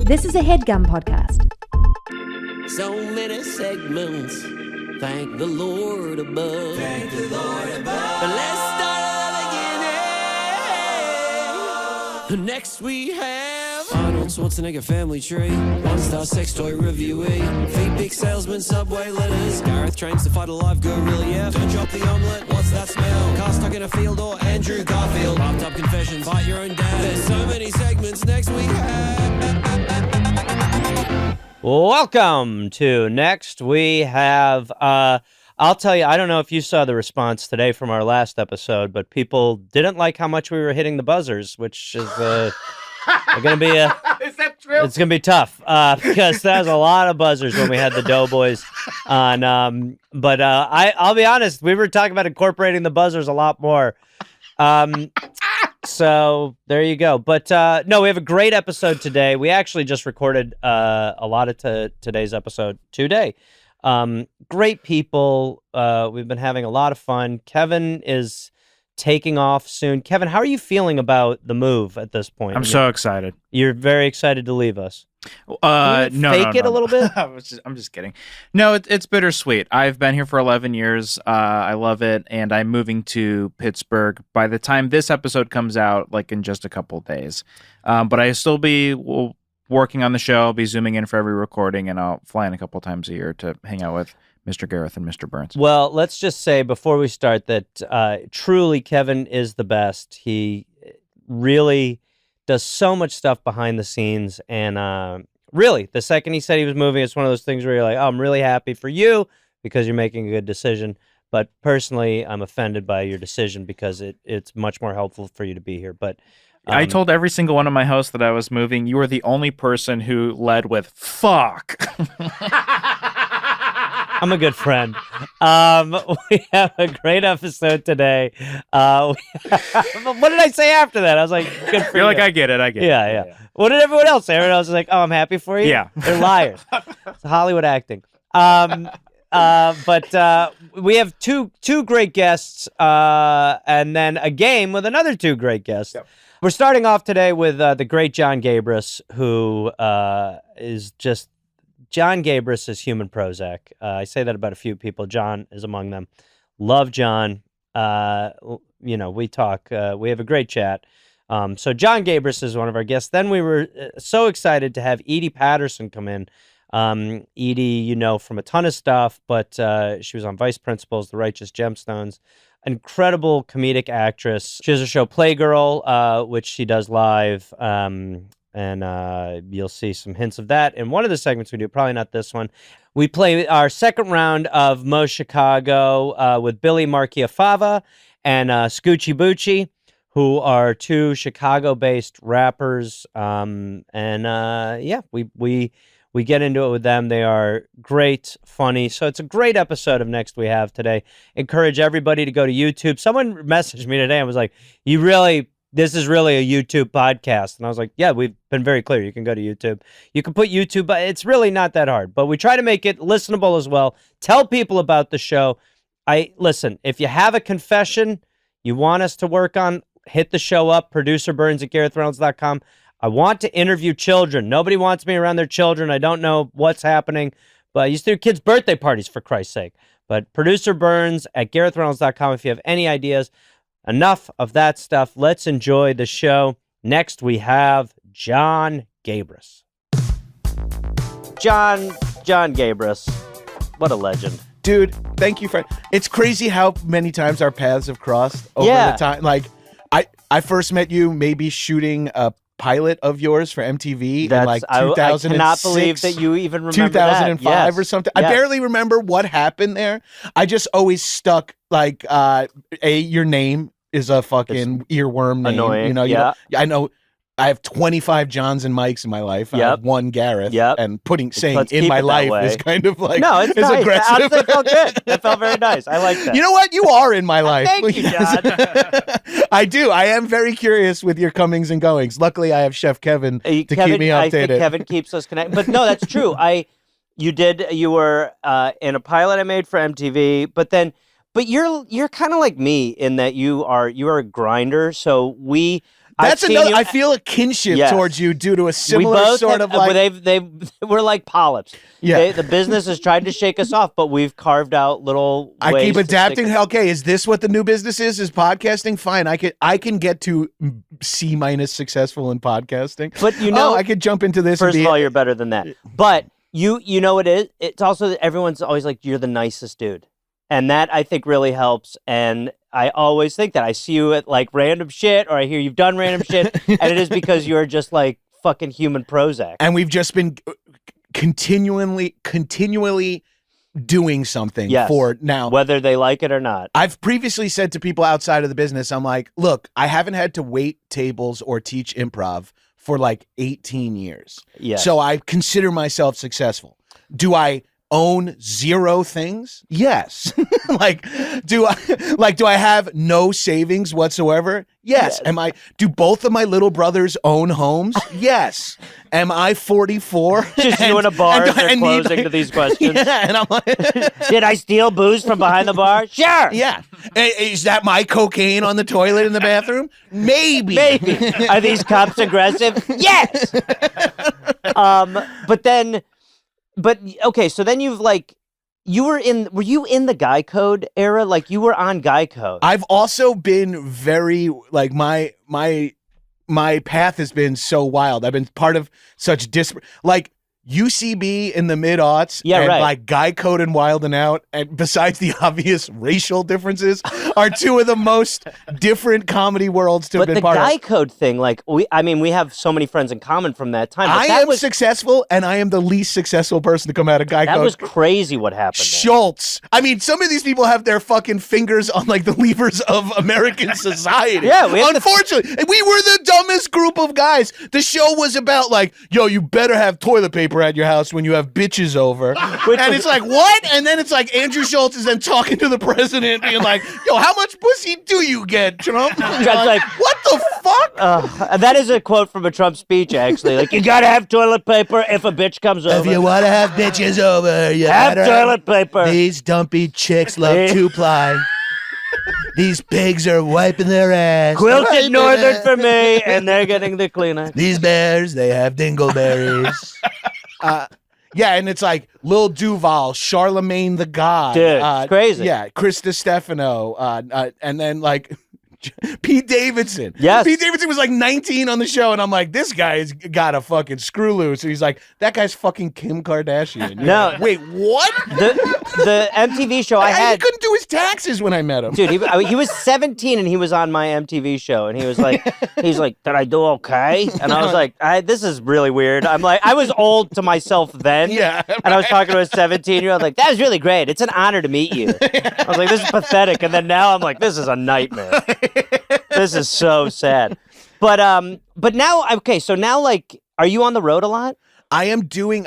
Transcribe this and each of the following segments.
This is a Headgum podcast. So many segments. Thank the Lord above. Thank the Lord above. But let's start again. Next we have Arnold Schwarzenegger family tree. One-star sex toy reviewee. Feed big salesman, subway letters. Gareth trains to fight a live gorilla. Yeah, don't drop the omelette. What's that smell? Car stuck in a field or Andrew Garfield. Bathtub confessions. Fight your own dad. There's so many segments. Next we have. Welcome to Next. We have, I'll tell you, I don't know if you saw the response today from our last episode, but people didn't like how much we were hitting the buzzers, which is going to be Is that true? It's going to be tough because that was a lot of buzzers when we had the Doughboys on. But I'll be honest, we were talking about incorporating the buzzers a lot more. So there you go. But no, we have a great episode today. We actually just recorded a lot of today's episode today. Great people. We've been having a lot of fun. Kevin is taking off soon. Kevin, how are you feeling about the move at this point? I'm so excited. You're very excited to leave us. No, fake it a little bit? I'm just kidding. No, it's bittersweet. I've been here for 11 years. I love it, and I'm moving to Pittsburgh by the time this episode comes out, like in just a couple of days. But I still be working on the show. I'll be zooming in for every recording, and I'll fly in a couple times a year to hang out with Mr. Gareth and Mr. Burns. Well, let's just say before we start that truly Kevin is the best. He really does so much stuff behind the scenes, and really, the second he said he was moving, it's one of those things where you're like, oh, I'm really happy for you because you're making a good decision, but personally, I'm offended by your decision because it's much more helpful for you to be here. But I told every single one of my hosts that I was moving. You were the only person who led with, fuck. I'm a good friend. We have a great episode today. What did I say after that? I was like, good for you. You're like, I get it. Yeah. What did everyone else say? Everyone else was like, oh, I'm happy for you? Yeah. They're liars. It's Hollywood acting. But we have two great guests and then a game with another two great guests. Yep. We're starting off today with the great Jon Gabrus, who is just... Jon Gabrus is human Prozac. I say that about a few people. Jon is among them. Love Jon. We talk. We have a great chat. So Jon Gabrus is one of our guests. Then we were so excited to have Edi Patterson come in. Edi, from a ton of stuff, but she was on Vice Principals, The Righteous Gemstones. Incredible comedic actress. She has a show, Playgirl, which she does live. And you'll see some hints of that in one of the segments we do, probably not this one. We play our second round of Mo Chicago with Billy Marchiafava and Scoochie Boochie, who are two Chicago-based rappers. We get into it with them. They are great, funny. So it's a great episode of Next we have today. Encourage everybody to go to YouTube. Someone messaged me today and was like, this is really a YouTube podcast. And I was like, yeah, we've been very clear. You can go to YouTube. You can put YouTube, but it's really not that hard. But we try to make it listenable as well. Tell people about the show. Listen, if you have a confession you want us to work on, hit the show up, producer Burns at GarethReynolds.com. I want to interview children. Nobody wants me around their children. I don't know what's happening. But I used to do kids' birthday parties, for Christ's sake. But producer Burns at GarethReynolds.com if you have any ideas. Enough of that stuff. Let's enjoy the show. Next, we have Jon Gabrus. Jon Gabrus. What a legend. Dude, thank you, friend. It's crazy how many times our paths have crossed over the time. Like, I first met you maybe shooting a pilot of yours for MTV in like 2006. I cannot believe that you even remember 2005 that. or something. Yes. I barely remember what happened there. I just always stuck like your name is a fucking earworm name. Annoying. I know. I have 25 Johns and Mikes in my life. I have one Gareth. And saying in my life is kind of like it's nice. aggressive. Honestly, it felt good. It felt very nice. I like that. You know what? You are in my life. Thank you, Jon. I do. I am very curious with your comings and goings. Luckily, I have Chef Kevin to keep me updated. I think Kevin keeps us connected. But no, that's true. You were in a pilot I made for MTV, but you're kind of like me in that you are a grinder. So That's another. I feel a kinship towards you due to a similar sort of like. We're like polyps. Yeah. The business has tried to shake us off, but we've carved out little. I ways keep adapting. to Okay, is this what the new business is? Is podcasting? Fine, I can get to C- successful in podcasting. But I could jump into this. First of all, you're better than that. But you know what it is? It's also that everyone's always like, you're the nicest dude. And that I think really helps. And I always think that I see you at like random shit, or I hear you've done random shit. And it is because you're just like fucking human Prozac. And we've just been continually doing something for now. Whether they like it or not. I've previously said to people outside of the business, I'm like, look, I haven't had to wait tables or teach improv for like 18 years. Yes. So I consider myself successful. Do I own 0 things? Yes. Do I have no savings whatsoever? Yes. Do both of my little brothers own homes? Yes. Am I 44? Just you in a bar as they're closing to these questions. Yeah, and I'm like, did I steal booze from behind the bar? Sure. Yeah. Is that my cocaine on the toilet in the bathroom? Maybe. Are these cops aggressive? Yes. But okay, so then you've like, were you in the Guy Code era? Like you were on Guy Code. I've also been very like my path has been so wild. I've been part of such like UCB in the mid-aughts and like Guy Code and Wild and Out, and besides the obvious racial differences, are two of the most different comedy worlds to have been part of. But the Guy Code thing, like we have so many friends in common from that time. I am successful, and I am the least successful person to come out of Guy Code. That was crazy what happened there. Schultz. I mean, some of these people have their fucking fingers on like the levers of American society. Yeah, unfortunately, we were the dumbest group of guys. The show was about like, yo, you better have toilet paper at your house when you have bitches over. And it's like, what? And then it's like Andrew Schultz is then talking to the president being like, yo, how much pussy do you get, Trump? Like, what the fuck? That is a quote from a Trump speech, actually. Like, you gotta have toilet paper if a bitch comes over. If you want to have bitches over, you have toilet paper. These dumpy chicks love 2-ply. These pigs are wiping their ass. Quilted Northern for me, and they're getting the Kleenex. These bears, they have dingleberries. Yeah, and it's like Lil Duval, Charlemagne the God. Dude, it's crazy. Yeah, Chris Stefano, and then like Pete Davidson. Yes. Pete Davidson was like 19 on the show, and I'm like, this guy's got a fucking screw loose. And he's like, that guy's fucking Kim Kardashian. No. Wait, what? The MTV show I had. He couldn't do his taxes when I met him. Dude, he was 17 and he was on my MTV show, and he was like, did I do okay? And I was like, this is really weird. I'm like, I was old to myself then. Yeah. And I was talking to a 17-year-old, like, that was really great. It's an honor to meet you. I was like, this is pathetic. And then now I'm like, this is a nightmare. This is so sad. But now, okay, so now, like, are you on the road a lot? I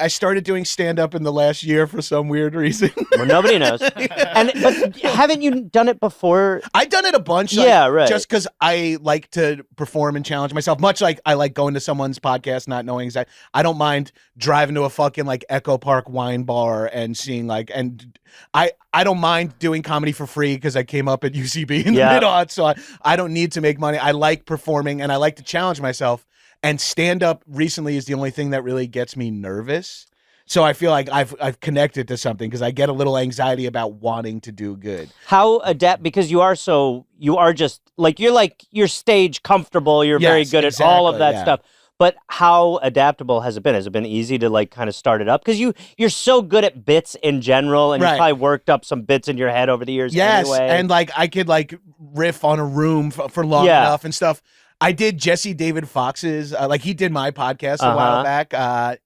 started doing stand-up in the last year for some weird reason. Well, nobody knows. But haven't you done it before? I've done it a bunch. Yeah, right. Just because I like to perform and challenge myself, much like I like going to someone's podcast, not knowing exactly. I don't mind driving to a fucking like Echo Park wine bar and seeing like, and I don't mind doing comedy for free because I came up at UCB in the mid-aughts, so I don't need to make money. I like performing and I like to challenge myself. And stand-up recently is the only thing that really gets me nervous. So I feel like I've connected to something because I get a little anxiety about wanting to do good. How because you are just like, you're stage comfortable. You're very good at all of that stuff. But how adaptable has it been? Has it been easy to like kind of start it up? Because you're so good at bits in general, and you probably worked up some bits in your head over the years. Yes, anyway. And like I could like riff on a room for long enough and stuff. I did Jesse David Fox's, like he did my podcast a while back,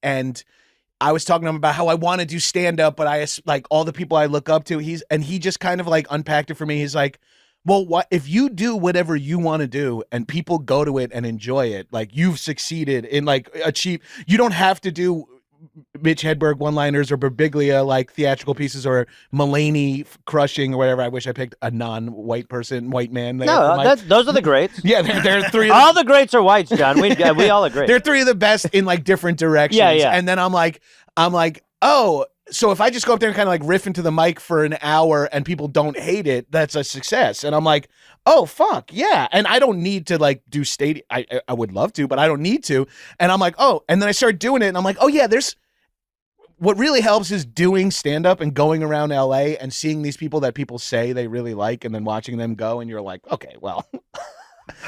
and I was talking to him about how I want to do stand-up, but I like all the people I look up to, he just kind of like unpacked it for me. He's like, well, what if you do whatever you want to do and people go to it and enjoy it, like you've succeeded in like you don't have to do Mitch Hedberg one-liners or Birbiglia like theatrical pieces or Mulaney crushing or whatever. I wish I picked a non-white man. No, those are the greats. Yeah, they're three. All the greats are whites, John. We all agree. They're three of the best in like different directions. Yeah. And then I'm like, oh, so if I just go up there and kind of like riff into the mic for an hour and people don't hate it, that's a success. And I'm like, oh, fuck, yeah. And I don't need to like do stadium. I would love to, but I don't need to. And I'm like, oh, and then I started doing it and I'm like, oh yeah, what really helps is doing stand-up and going around LA and seeing these people that people say they really like and then watching them go and you're like, okay, well,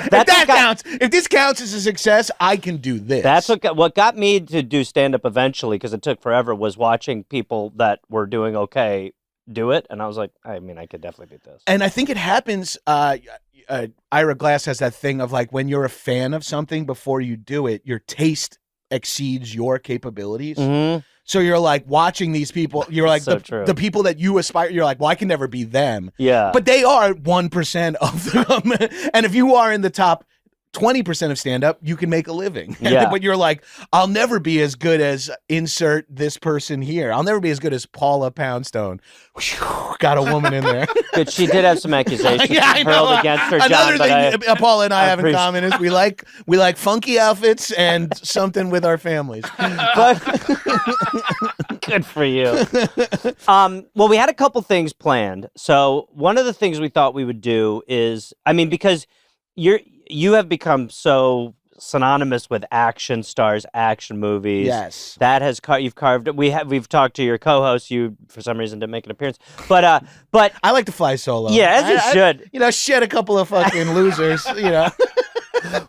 if this counts as a success, I can do this. That's what got me to do stand-up eventually, because it took forever, was watching people that were doing okay do it. And I was like, I mean, I could definitely beat this. And I think it happens, Ira Glass has that thing of like when you're a fan of something before you do it, your taste exceeds your capabilities. Mm-hmm. So you're like watching these people, you're like the people that you aspire, you're like, well, I can never be them. Yeah. But they are 1% of them. And if you are in the top 20% of stand-up, you can make a living. Yeah. But you're like, I'll never be as good as insert this person here. I'll never be as good as Paula Poundstone. Whew, got a woman in there. But she did have some accusations hurled against her. Another John, thing Paula and I have in common is we like funky outfits and something with our families. But good for you. Well, we had a couple things planned. So one of the things we thought we would do is, I mean, because you have become so synonymous with action stars, action movies. Yes, that has you've carved. We've talked to your co-host. You for some reason didn't make an appearance, but I like to fly solo. Yeah, as you should. Shed a couple of fucking losers.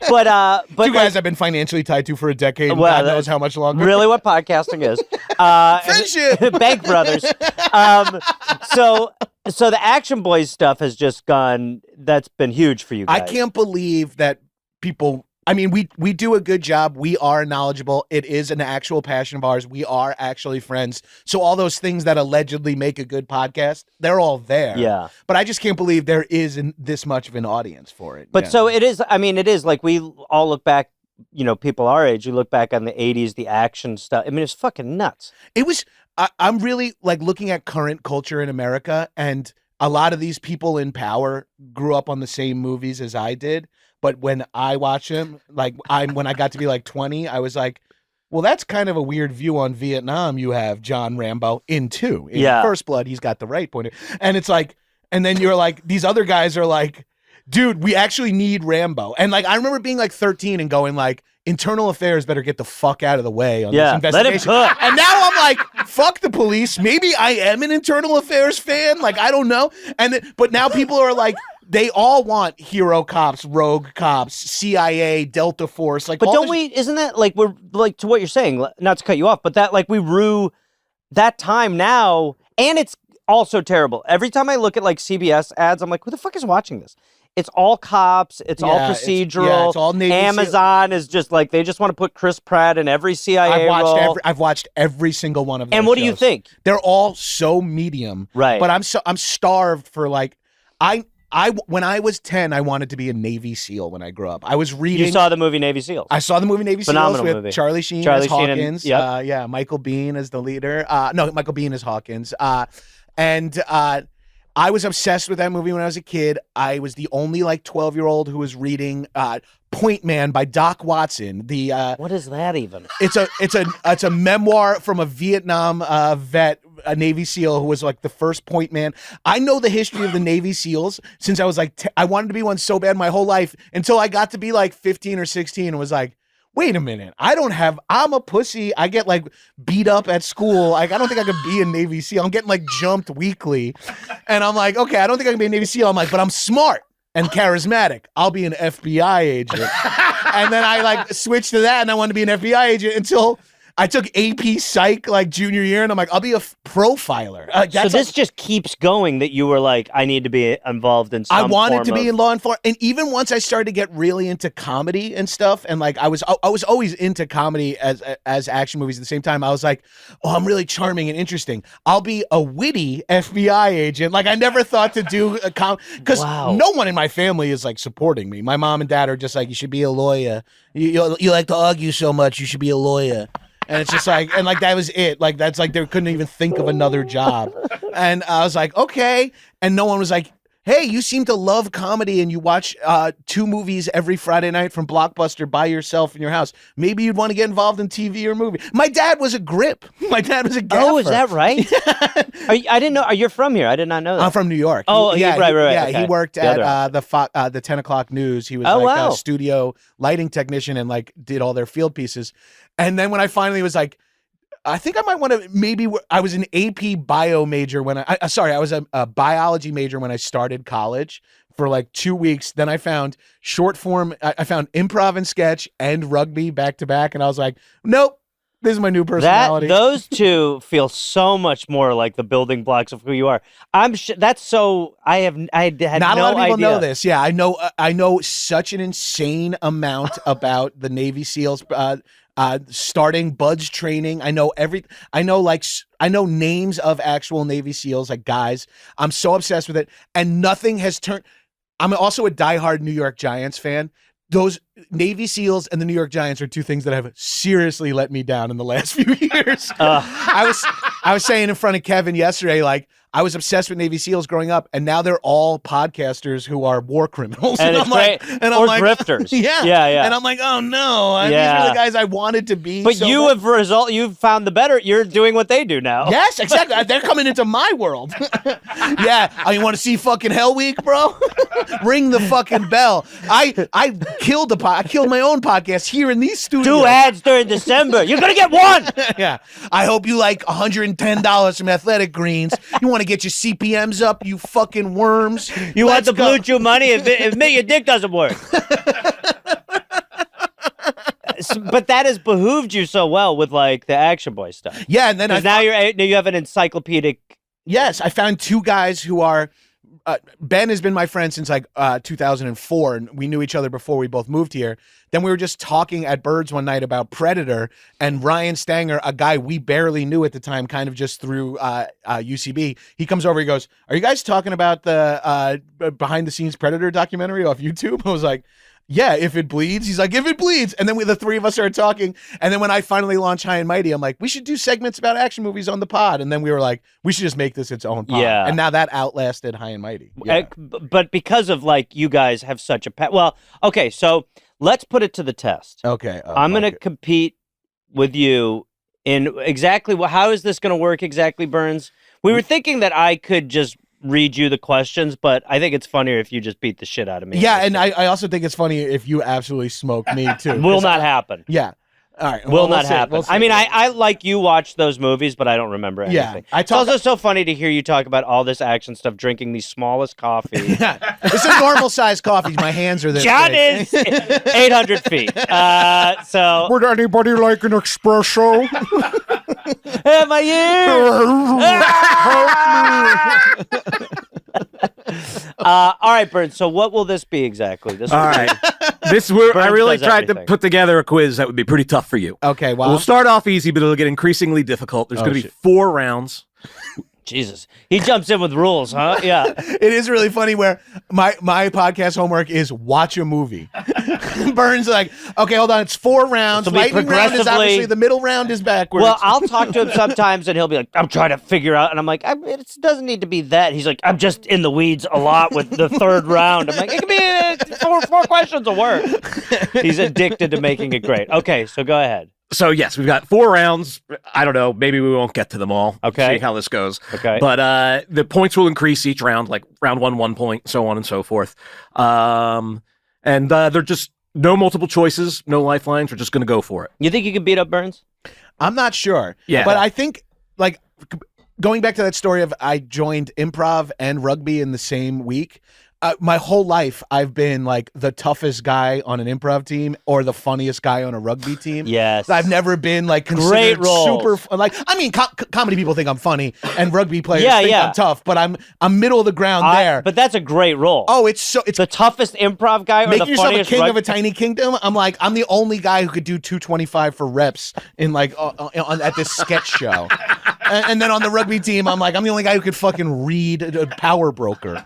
But you guys have been financially tied to for a decade. Well, God knows how much longer. Really, what podcasting is? Friendship, Bank Brothers. So the Action Boys stuff has just gone. That's been huge for you guys. I can't believe that people. I mean, we do a good job. We are knowledgeable. It is an actual passion of ours. We are actually friends. So all those things that allegedly make a good podcast, they're all there. Yeah. But I just can't believe there isn't this much of an audience for it. But so it is. I mean, it is like we all look back. People our age, you look back on the 80s, the action stuff. I mean, it's fucking nuts. It was. I'm really like looking at current culture in America, and a lot of these people in power grew up on the same movies as I did. But when I watch them, like when I got to be like 20, I was like, well, that's kind of a weird view on Vietnam. You have John Rambo in First Blood, he's got the right point. And it's like, and then you're like, these other guys are like, dude, we actually need Rambo. And like, I remember being like 13 and going like, Internal Affairs better get the fuck out of the way on this investigation. Let him cook. And now I'm like, fuck the police. Maybe I am an Internal Affairs fan. Like, I don't know. But now people are like, they all want hero cops, rogue cops, CIA, Delta Force. Like, but isn't that like, we're like, to what you're saying, not to cut you off, but that like we rue that time now, and it's also terrible. Every time I look at like CBS ads, I'm like, who the fuck is watching this? It's all cops. It's all procedural. It's all Navy Amazon is just like, they just want to put Chris Pratt in every CIA role. I've watched every single one of them. And what do you think? They're all so medium. Right. But I'm starved for like, when I was 10, I wanted to be a Navy SEAL when I grew up. I was reading. You saw the movie Navy SEAls. I saw the movie Navy Phenomenal SEAls with movie. Charlie Sheen as Hawkins. Yep. Michael Biehn as the leader. No, Michael Biehn as Hawkins. I was obsessed with that movie when I was a kid. I was the only like 12-year-old who was reading Point Man by Doc Watson. What is that even? It's a memoir from a Vietnam vet, a Navy SEAL who was like the first point man. I know the history of the Navy SEALs since I was like, I wanted to be one so bad my whole life until I got to be like 15 or 16 and was like, wait a minute, I'm a pussy. I get like beat up at school. Like, I don't think I could be a Navy SEAL. I'm getting like jumped weekly. And I'm like, okay, I don't think I can be a Navy SEAL. I'm like, but I'm smart and charismatic. I'll be an FBI agent. And then I like switched to that and I wanted to be an FBI agent until I took AP Psych like junior year, and I'm like, I'll be a profiler. So this just keeps going. That you were like, I need to be involved in. I wanted to be in law enforcement, and even once I started to get really into comedy and stuff, and like I was always into comedy as action movies at the same time. I was like, oh, I'm really charming and interesting. I'll be a witty FBI agent. Like I never thought to do a because no one in my family is like supporting me. My mom and dad are just like, you should be a lawyer. You like to argue so much. You should be a lawyer. And it's just like, and like, that was it. Like, that's like, they couldn't even think of another job. And I was like, okay. And no one was like, hey, you seem to love comedy and you watch 2 movies every Friday night from Blockbuster by yourself in your house. Maybe you'd want to get involved in TV or movie. My dad was a grip. My dad was a gaffer. Oh, is that right? I didn't know. You're from here. I did not know that. I'm from New York. Oh, yeah, right. Yeah, okay. he worked at the 10 o'clock news. He was a studio lighting technician and like did all their field pieces. And then when I finally was like, I think I might want to I was an AP bio major when I was a biology major when I started college for like 2 weeks. Then I found short form. I found improv and sketch and rugby back to back. And I was like, nope, this is my new personality. Those two feel so much more like the building blocks of who you are. That's so, I had Not no idea. Not a lot of people know this. Yeah, I know such an insane amount about the Navy SEALs, starting buds training. I know names of actual Navy SEALs, like guys. I'm so obsessed with it, and nothing has turned. I'm also a diehard New York Giants fan. Those Navy SEALs and the New York Giants are 2 things that have seriously let me down in the last few years. I was saying in front of Kevin yesterday, like, I was obsessed with Navy SEALs growing up, and now they're all podcasters who are war criminals. And it's great. Or grifters. Yeah. And I'm like, oh no, these are the guys I wanted to be. But you've found the better. You're doing what they do now. Yes, exactly. They're coming into my world. Yeah. Oh, you want to see fucking Hell Week, bro? Ring the fucking bell. I killed my own podcast here in these studios. 2 ads during December. You're gonna get 1. Yeah. I hope you like $110 from Athletic Greens. You want to get your CPMs up, you fucking worms. You want the Blue Chew money? Admit your dick doesn't work. But that has behooved you so well with like the Action Boy stuff. Yeah, and then now you have an encyclopedic. Yes, I found 2 guys who are. Ben has been my friend since like 2004, and we knew each other before we both moved here. Then we were just talking at Birds one night about Predator, and Ryan Stanger, a guy we barely knew at the time, kind of just through UCB, he comes over, he goes, are you guys talking about the behind-the-scenes Predator documentary off YouTube? I was like, yeah, if it bleeds. He's like, if it bleeds. And then the 3 of us started talking. And then when I finally launched High and Mighty, I'm like, we should do segments about action movies on the pod. And then we were like, we should just make this its own pod. Yeah. And now that outlasted High and Mighty. Yeah. But because of like, you guys have such a well, okay, so let's put it to the test. Okay. I'm going to compete with you in exactly how is this going to work exactly, Burns? We were thinking that I could just read you the questions, but I think it's funnier if you just beat the shit out of me. Yeah, and I also think it's funny if you absolutely smoke me too. Will not happen. Yeah. All right. Will not happen. I mean, I like you watch those movies, but I don't remember anything. Yeah, it's also so funny to hear you talk about all this action stuff, drinking the smallest coffee. Yeah, it's a normal size coffee. My hands are this John big. is 800 feet. So would anybody like an espresso? My ears. All right, Burns. So what will this be exactly? All right. I really tried to put together a quiz that would be pretty tough for you. Okay, well. We'll start off easy, but it'll get increasingly difficult. There's going to be 4 rounds. Jesus. He jumps in with rules, huh? Yeah. It is really funny where my podcast homework is watch a movie. Burns like, okay, hold on, it's 4 rounds. Lightning round is obviously, the middle round is backwards. Well, I'll talk to him sometimes and he'll be like, I'm trying to figure out. And I'm like, it doesn't need to be that. He's like, I'm just in the weeds a lot with the 3rd round. I'm like, it could be 4 questions will work. He's addicted to making it great. Okay, so go ahead. So, yes, we've got 4 rounds. I don't know. Maybe we won't get to them all. Okay. See how this goes. Okay. But the points will increase each round, like round 1 point, so on and so forth. And they're just no multiple choices, no lifelines. We're just going to go for it. You think you can beat up Burns? I'm not sure. Yeah. But I think, like, going back to that story of I joined improv and rugby in the same week. My whole life, I've been like the toughest guy on an improv team or the funniest guy on a rugby team. Yes, I've never been like considered super. Like, I mean, comedy people think I'm funny, and rugby players think I'm tough, but I'm middle of the ground there. But that's a great role. Oh, it's the toughest improv guy. Making or the yourself a king of a tiny kingdom. I'm the only guy who could do 225 for reps in like at this sketch show. And then on the rugby team, I'm the only guy who could fucking read a Power Broker.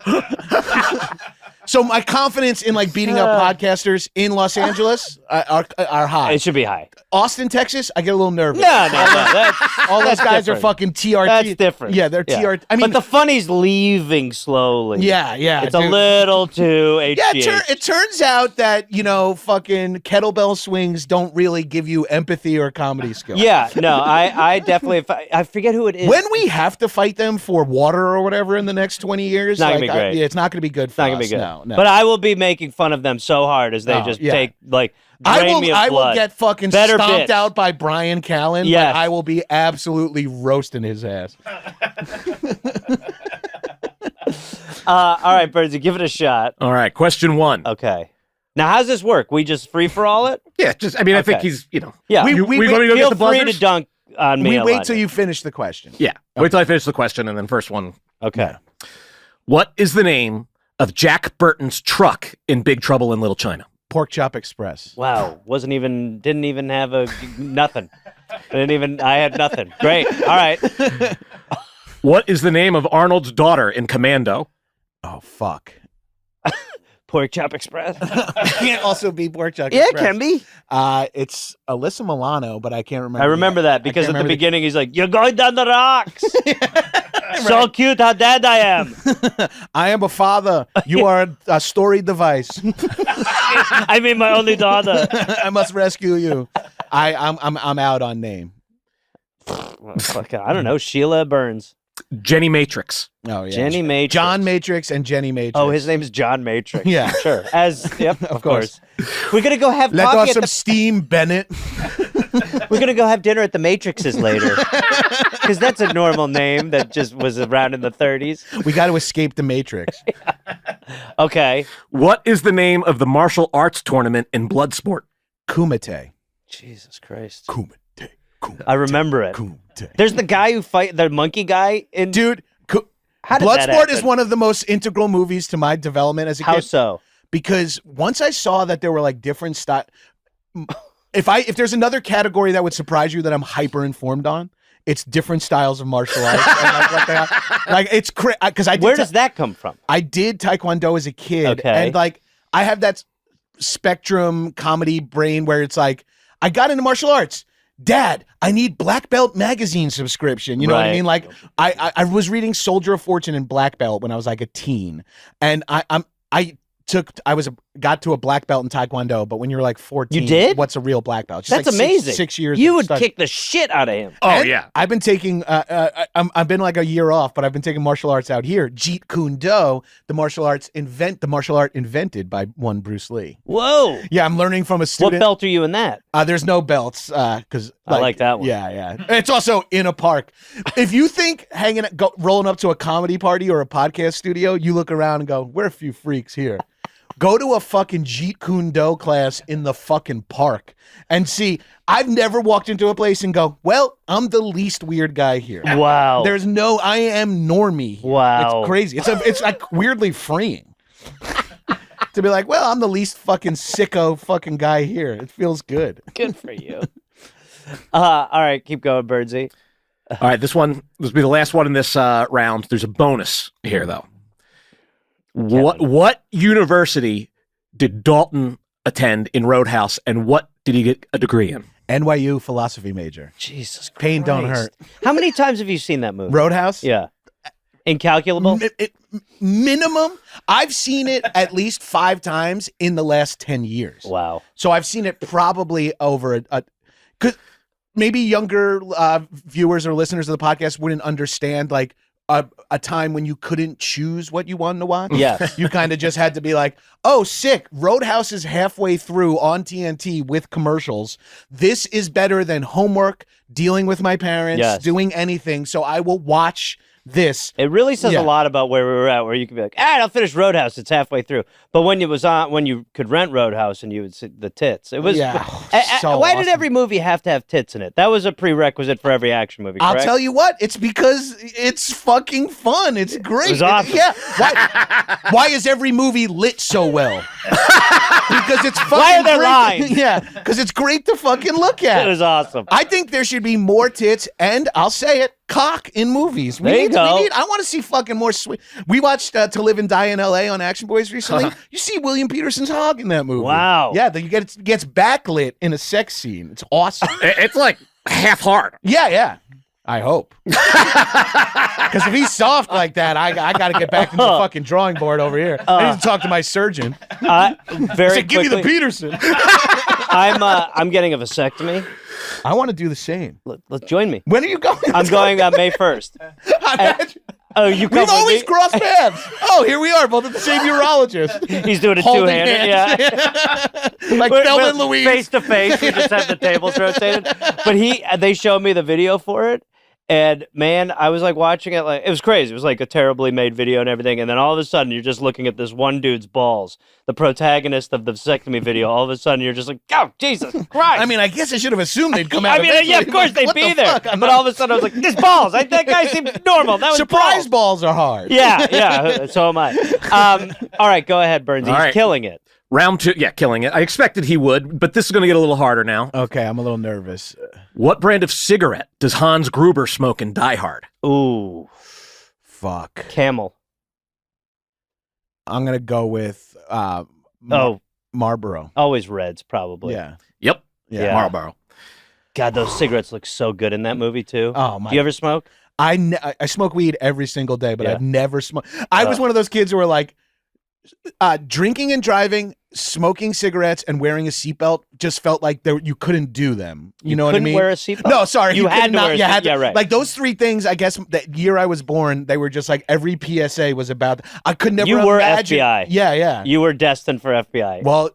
So my confidence in like beating up podcasters in Los Angeles are high. It should be high. Austin, Texas, I get a little nervous. No. That's, all those guys different. are fucking TRT. That's different. Yeah, they're TRT. I mean, but the funny's leaving slowly. Yeah. It's a little too HGH. Yeah, it turns out that, fucking kettlebell swings don't really give you empathy or comedy skills. Yeah, no, I definitely, I forget who it is. When we have to fight them for water or whatever in the next 20 years, not gonna be great. It's not going to be good for us. Not gonna be good. No. But I will be making fun of them so hard as they take, drain me of I blood. will get fucking Better stomped bits. out by Brian Callen. Yes. But I will be absolutely roasting his ass. All right, Birdsey, give it a shot. All right, question 1. Okay. Now, how's this work? We just free for all it? Yeah, I think he's, Yeah. we want to go feel get the free buzzers? to dunk on me. We wait till you finish the question. Yeah, wait till I finish the question and then first one. Okay. What is the name of Jack Burton's truck in Big Trouble in Little China? Pork Chop Express. Wow. Didn't even have nothing. I had nothing. Great. All right. What is the name of Arnold's daughter in Commando? Oh, fuck. Pork Chop Express. It can't also be Pork Chop Yeah, Express. it can be. It's Alyssa Milano, but I can't remember. I remember that because at the beginning he's like, "You're going down the rocks." So cute, how dead I am. I am a father. You are a storage device. I mean, my only daughter. I must rescue you. I'm out on name. Well, fuck, I don't know. Sheila Burns. Jenny Matrix. Oh yeah, Jenny Matrix. John Matrix and Jenny Matrix. Oh, his name is John Matrix. Yeah. Sure. Of course. We're gonna go have Let coffee off at some the steam, Bennett. We're going to go have dinner at the Matrixes later. Because that's a normal name that just was around in the 30s. We got to escape the Matrix. Okay. What is the name of the martial arts tournament in Bloodsport? Kumite. Jesus Christ. Kumite. I remember it. Kumite. There's the guy who the monkey guy in... Dude, how did that Bloodsport happen? is one of the most integral movies to my development as a kid. How so? Because once I saw that there were like different styles... If there's another category that would surprise you that I'm hyper informed on, it's different styles of martial arts. And it's because Where does that come from? I did Taekwondo as a kid, Okay. and I have that spectrum comedy brain where it's like I got into martial arts. Dad, I need Black Belt magazine subscription. You know what I Right. mean? Like I was reading Soldier of Fortune and Black Belt when I was like a teen, and got to a black belt in Taekwondo, but when you're like 14, You did? What's a real black belt? Just That's like amazing. 6 years. You of would study. kick the shit out of him. Oh, And yeah. I've been taking. I've been like a year off, but I've been taking martial arts out here. Jeet Kune Do, the martial art invented by one Bruce Lee. Whoa. Yeah, I'm learning from a What student. belt are you in that? There's no belts because I like that one. Yeah. It's also in a park. If you think rolling up to a comedy party or a podcast studio, you look around and go, "We're a few freaks here." Go to a fucking Jeet Kune Do class in the fucking park and see. I've never walked into a place and go, "Well, I'm the least weird guy here." Wow. I am normie. Wow. It's crazy. It's like weirdly freeing to be like, "Well, I'm the least fucking sicko fucking guy here." It feels good. Good for you. All right, keep going, Birdsey. All right, this will be the last one in this round. There's a bonus here, though. What university did Dalton attend in Roadhouse, and what did he get a degree in? NYU philosophy major. Jesus Christ. Pain don't hurt. How many times have you seen that movie? Roadhouse? Yeah. Incalculable? Minimum. I've seen it at least 5 times in the last 10 years. Wow. So I've seen it probably over because maybe younger viewers or listeners of the podcast wouldn't understand like a time when you couldn't choose what you wanted to watch. Yes. You kind of just had to be like, "Oh, sick. Roadhouse is halfway through on TNT with commercials. This is better than homework, dealing with my parents, Yes. doing anything. So I will watch this." It really says Yeah. a lot about where we were at, where you could be like, all right, I'll finish Roadhouse. It's halfway through. But when you could rent Roadhouse and you would see the tits. It was. Yeah. So why did awesome. every movie have to have tits in it? That was a prerequisite for every action movie, I'll correct? tell you what, it's because it's fucking fun. It's great. It was awesome. Yeah. Why is every movie lit so well? Because it's fucking Why are there great. lines? Yeah, because it's great to fucking look at. It was awesome. I think there should be more tits, and I'll say it, cock in movies. There you go. I want to see fucking more sweet. We watched To Live and Die in L.A. on Action Boys recently. You see William Peterson's hog in that movie. Wow. Yeah, gets backlit in a sex scene. It's awesome. It's like half hard. Yeah. I hope. Because if he's soft like that, I got to get back to the fucking drawing board over here. I need to talk to my surgeon. Very give me the Peterson. I'm getting a vasectomy. I want to do the same. Let's join me. When are you going? I'm going on May 1st. We've always crossed paths. Oh, here we are, both at the same urologist. He's doing a Holding two-hander. Yeah. Like Thelma and Louise. Face to face. We just have the tables rotated. But they showed me the video for it. And man, I was like watching it, like it was crazy. It was like a terribly made video and everything. And then all of a sudden, you're just looking at this one dude's balls, the protagonist of the vasectomy video. All of a sudden, you're just like, oh, Jesus Christ. I mean, I guess I should have assumed they'd come out. Yeah, of course they'd be there. But all of a sudden, I was like, this balls. That guy seems normal. That was surprise balls are hard. Yeah. So am I. All right, go ahead, Burns. He's killing it. Round 2, killing it. I expected he would, but this is going to get a little harder now. Okay, I'm a little nervous. What brand of cigarette does Hans Gruber smoke in Die Hard? Ooh. Fuck. Camel. I'm going to go with Marlboro. Always Reds, probably. Yeah. Yep. Yeah. Marlboro. God, those cigarettes look so good in that movie, too. Oh, my. Do you ever smoke? I smoke weed every single day, but I've never smoked. I was one of those kids who were like, drinking and driving, smoking cigarettes, and wearing a seatbelt just felt like you couldn't do them. You know what I mean? Wear a seatbelt? No, sorry. You had to wear a seatbelt. Yeah, right. Like those three things, I guess, the year I was born, they were just like every PSA was about. I could never You were imagine. FBI. Yeah. You were destined for FBI. Well,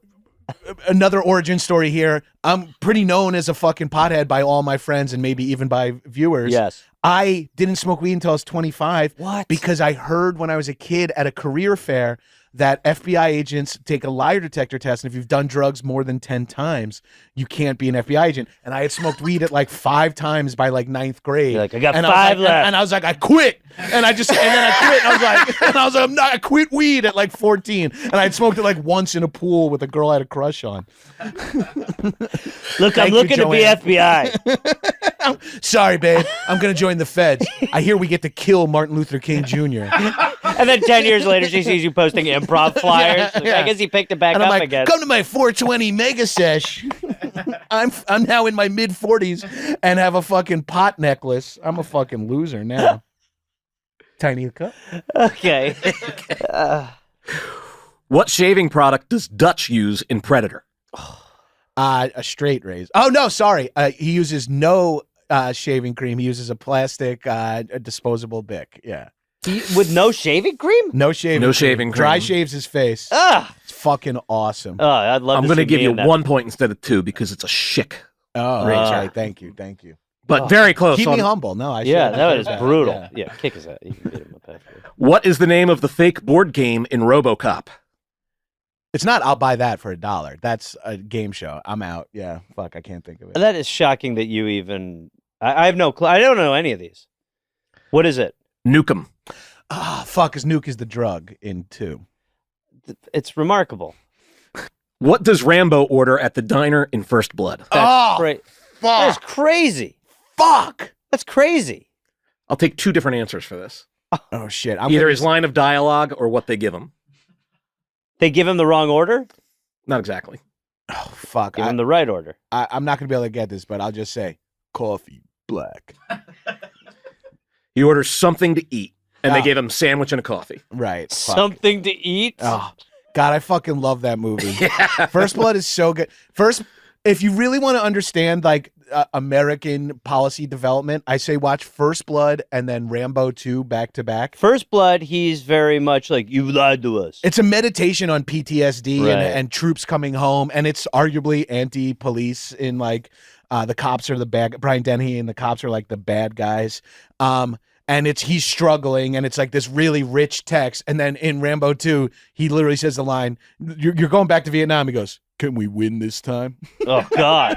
another origin story here. I'm pretty known as a fucking pothead by all my friends and maybe even by viewers. Yes. I didn't smoke weed until I was 25. What? Because I heard when I was a kid at a career fair that FBI agents take a lie detector test, and if you've done drugs more than 10 times, you can't be an FBI agent. And I had smoked weed at like 5 times by like 9th grade. You're like, I got and 5 left. And I was like, I quit. And then I quit. And I was like, I quit weed at like 14. And I'd smoked it like once in a pool with a girl I had a crush on. Look, I'm looking to be FBI. Sorry, babe. I'm going to join the feds. I hear we get to kill Martin Luther King Jr. And then 10 years later, she sees you posting improv flyers. I guess he picked it back and up I'm like, again. Come to my 420 mega sesh. I'm now in my mid 40s and have a fucking pot necklace. I'm a fucking loser now. Tiny cup. Okay. What shaving product does Dutch use in Predator? A straight razor. Oh no, sorry. He uses no shaving cream. He uses a plastic disposable Bic. Yeah. With no shaving cream? No shaving. No shaving cream. Dry shaves his face. It's fucking awesome. I'd love. I'm going to give you 1 point instead of 2 because it's a chick. Oh, right. Thank you. But very close. Keep me humble. No, that was brutal. Yeah, kick his ass. You can beat him up after. What is the name of the fake board game in RoboCop? It's not. I'll buy that for $1. That's a game show. I'm out. Yeah. Fuck. I can't think of it. That is shocking that you even. I have no clue. I don't know any of these. What is it? Nukem. Fuck. Because nuke is the drug in 2. It's remarkable. What does Rambo order at the diner in First Blood? That's great. That is crazy. Fuck. That's crazy. I'll take 2 different answers for this. Oh shit. Either his line of dialogue or what they give him. They give him the wrong order? Not exactly. Oh fuck. Give him the right order. I'm not gonna be able to get this, but I'll just say coffee black. He orders something to eat, and they gave him a sandwich and a coffee. Right. Fuck. Something to eat? Oh God, I fucking love that movie. Yeah. First Blood is so good. If you really want to understand like American policy development, I say watch First Blood and then Rambo 2 back to back. First Blood, he's very much like, you lied to us. It's a meditation on PTSD Right. and troops coming home, and it's arguably anti-police in like the cops are the bad. Brian Dennehy and the cops are like the bad guys. And he's struggling, and it's like this really rich text. And then in Rambo 2, he literally says the line, "You're going back to Vietnam." He goes, "Can we win this time?" Oh God,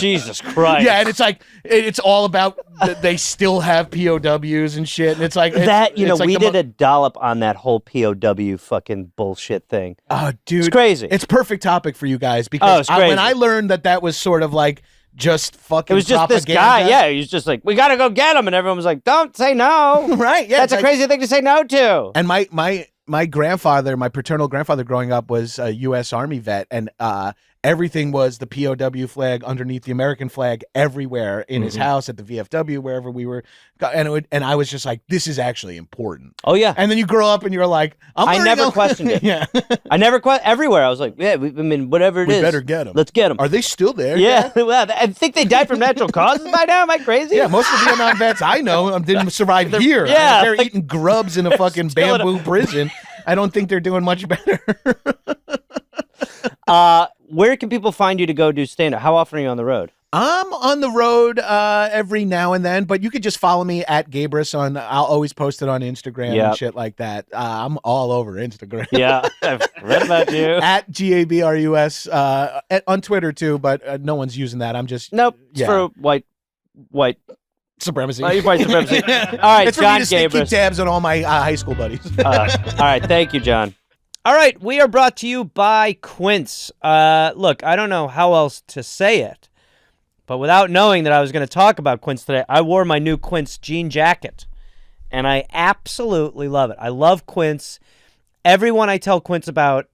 Jesus Christ! Yeah, and it's like it's all about they still have POWs and shit, and it's like that. You know, like we did a dollop on that whole POW fucking bullshit thing. Oh, dude, it's crazy. It's perfect topic for you guys because when I learned that was sort of like just fucking It was just propaganda. this guy. Yeah, he was just like, we got to go get him. And everyone was like, don't say no. Right, yeah. That's a crazy thing to say no to. And my grandfather, my paternal grandfather growing up was a U.S. Army vet, and everything was the POW flag underneath the American flag everywhere in his house, at the VFW, wherever we were. And I was just like, this is actually important. Oh, yeah. And then you grow up and you're like, I never questioned it. Yeah. I never everywhere. I was like, yeah, I mean, whatever it is. We better get them. Let's get them. Are they still there? Yeah. Well, I think they died from natural causes by now. Am I crazy? Yeah, most of the Vietnam vets I know didn't survive here. Yeah. They're eating grubs in a fucking bamboo prison. I don't think they're doing much better. Where can people find you to go do stand-up? How often are you on the road? I'm on the road every now and then, but you could just follow me at Gabrus I'll always post it on Instagram and shit like that. I'm all over Instagram. Yeah, I've read about you. At Gabrus on Twitter too, but no one's using that. I'm just It's for white supremacy. White supremacy. All right, it's for Jon me to keep Gabrus. tabs on all my high school buddies. All right, thank you, John. All right, we are brought to you by Quince. Look, I don't know how else to say it, but without knowing that I was going to talk about Quince today, I wore my new Quince jean jacket, and I absolutely love it. I love Quince. Everyone I tell Quince about,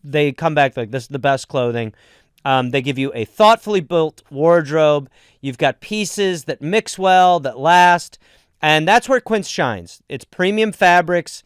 they come back like, this is the best clothing. They give you a thoughtfully built wardrobe. You've got pieces that mix well, that last, and that's where Quince shines. It's premium fabrics,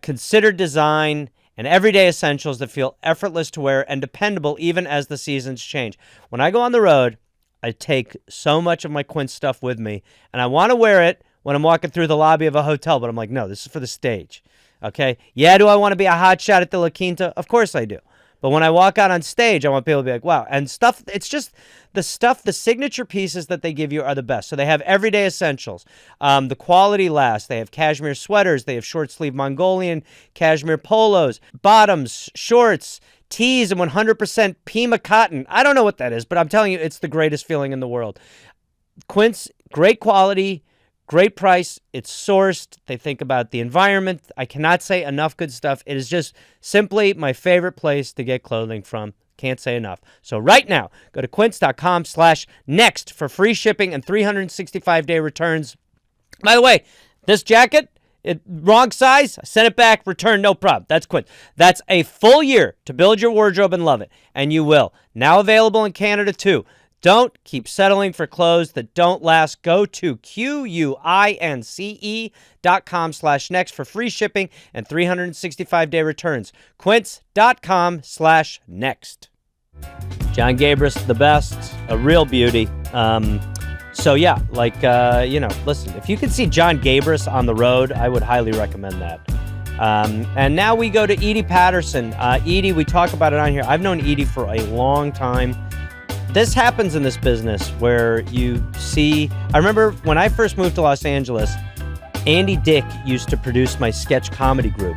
considered design, and everyday essentials that feel effortless to wear and dependable even as the seasons change. When I go on the road, I take so much of my Quince stuff with me, and I want to wear it when I'm walking through the lobby of a hotel, but I'm like, no, this is for the stage, okay? Yeah, do I want to be a hot shot at the La Quinta? Of course I do. But when I walk out on stage, I want people to be like, wow. And stuff, it's just the signature pieces that they give you are the best. So they have everyday essentials. The quality lasts. They have cashmere sweaters. They have short sleeve Mongolian cashmere polos, bottoms, shorts, tees, and 100% Pima cotton. I don't know what that is, but I'm telling you, it's the greatest feeling in the world. Quince, great quality, great price. It's sourced. They think about the environment. I cannot say enough good stuff. It is just simply my favorite place to get clothing from. Can't say enough. So right now, go to quince.com/next for free shipping and 365-day returns. By the way, this jacket, wrong size, I sent it back, return, no problem. That's Quince. That's a full year to build your wardrobe and love it. And you will. Now available in Canada too. Don't keep settling for clothes that don't last. Go to quince.com/next for free shipping and 365-day returns. Quince.com/next. Jon Gabrus, the best, a real beauty. So yeah, listen, if you can see Jon Gabrus on the road, I would highly recommend that. And now we go to Edi Patterson. Edi, we talk about it on here. I've known Edi for a long time. This happens in this business where you see, I remember when I first moved to Los Angeles, Andy Dick used to produce my sketch comedy group.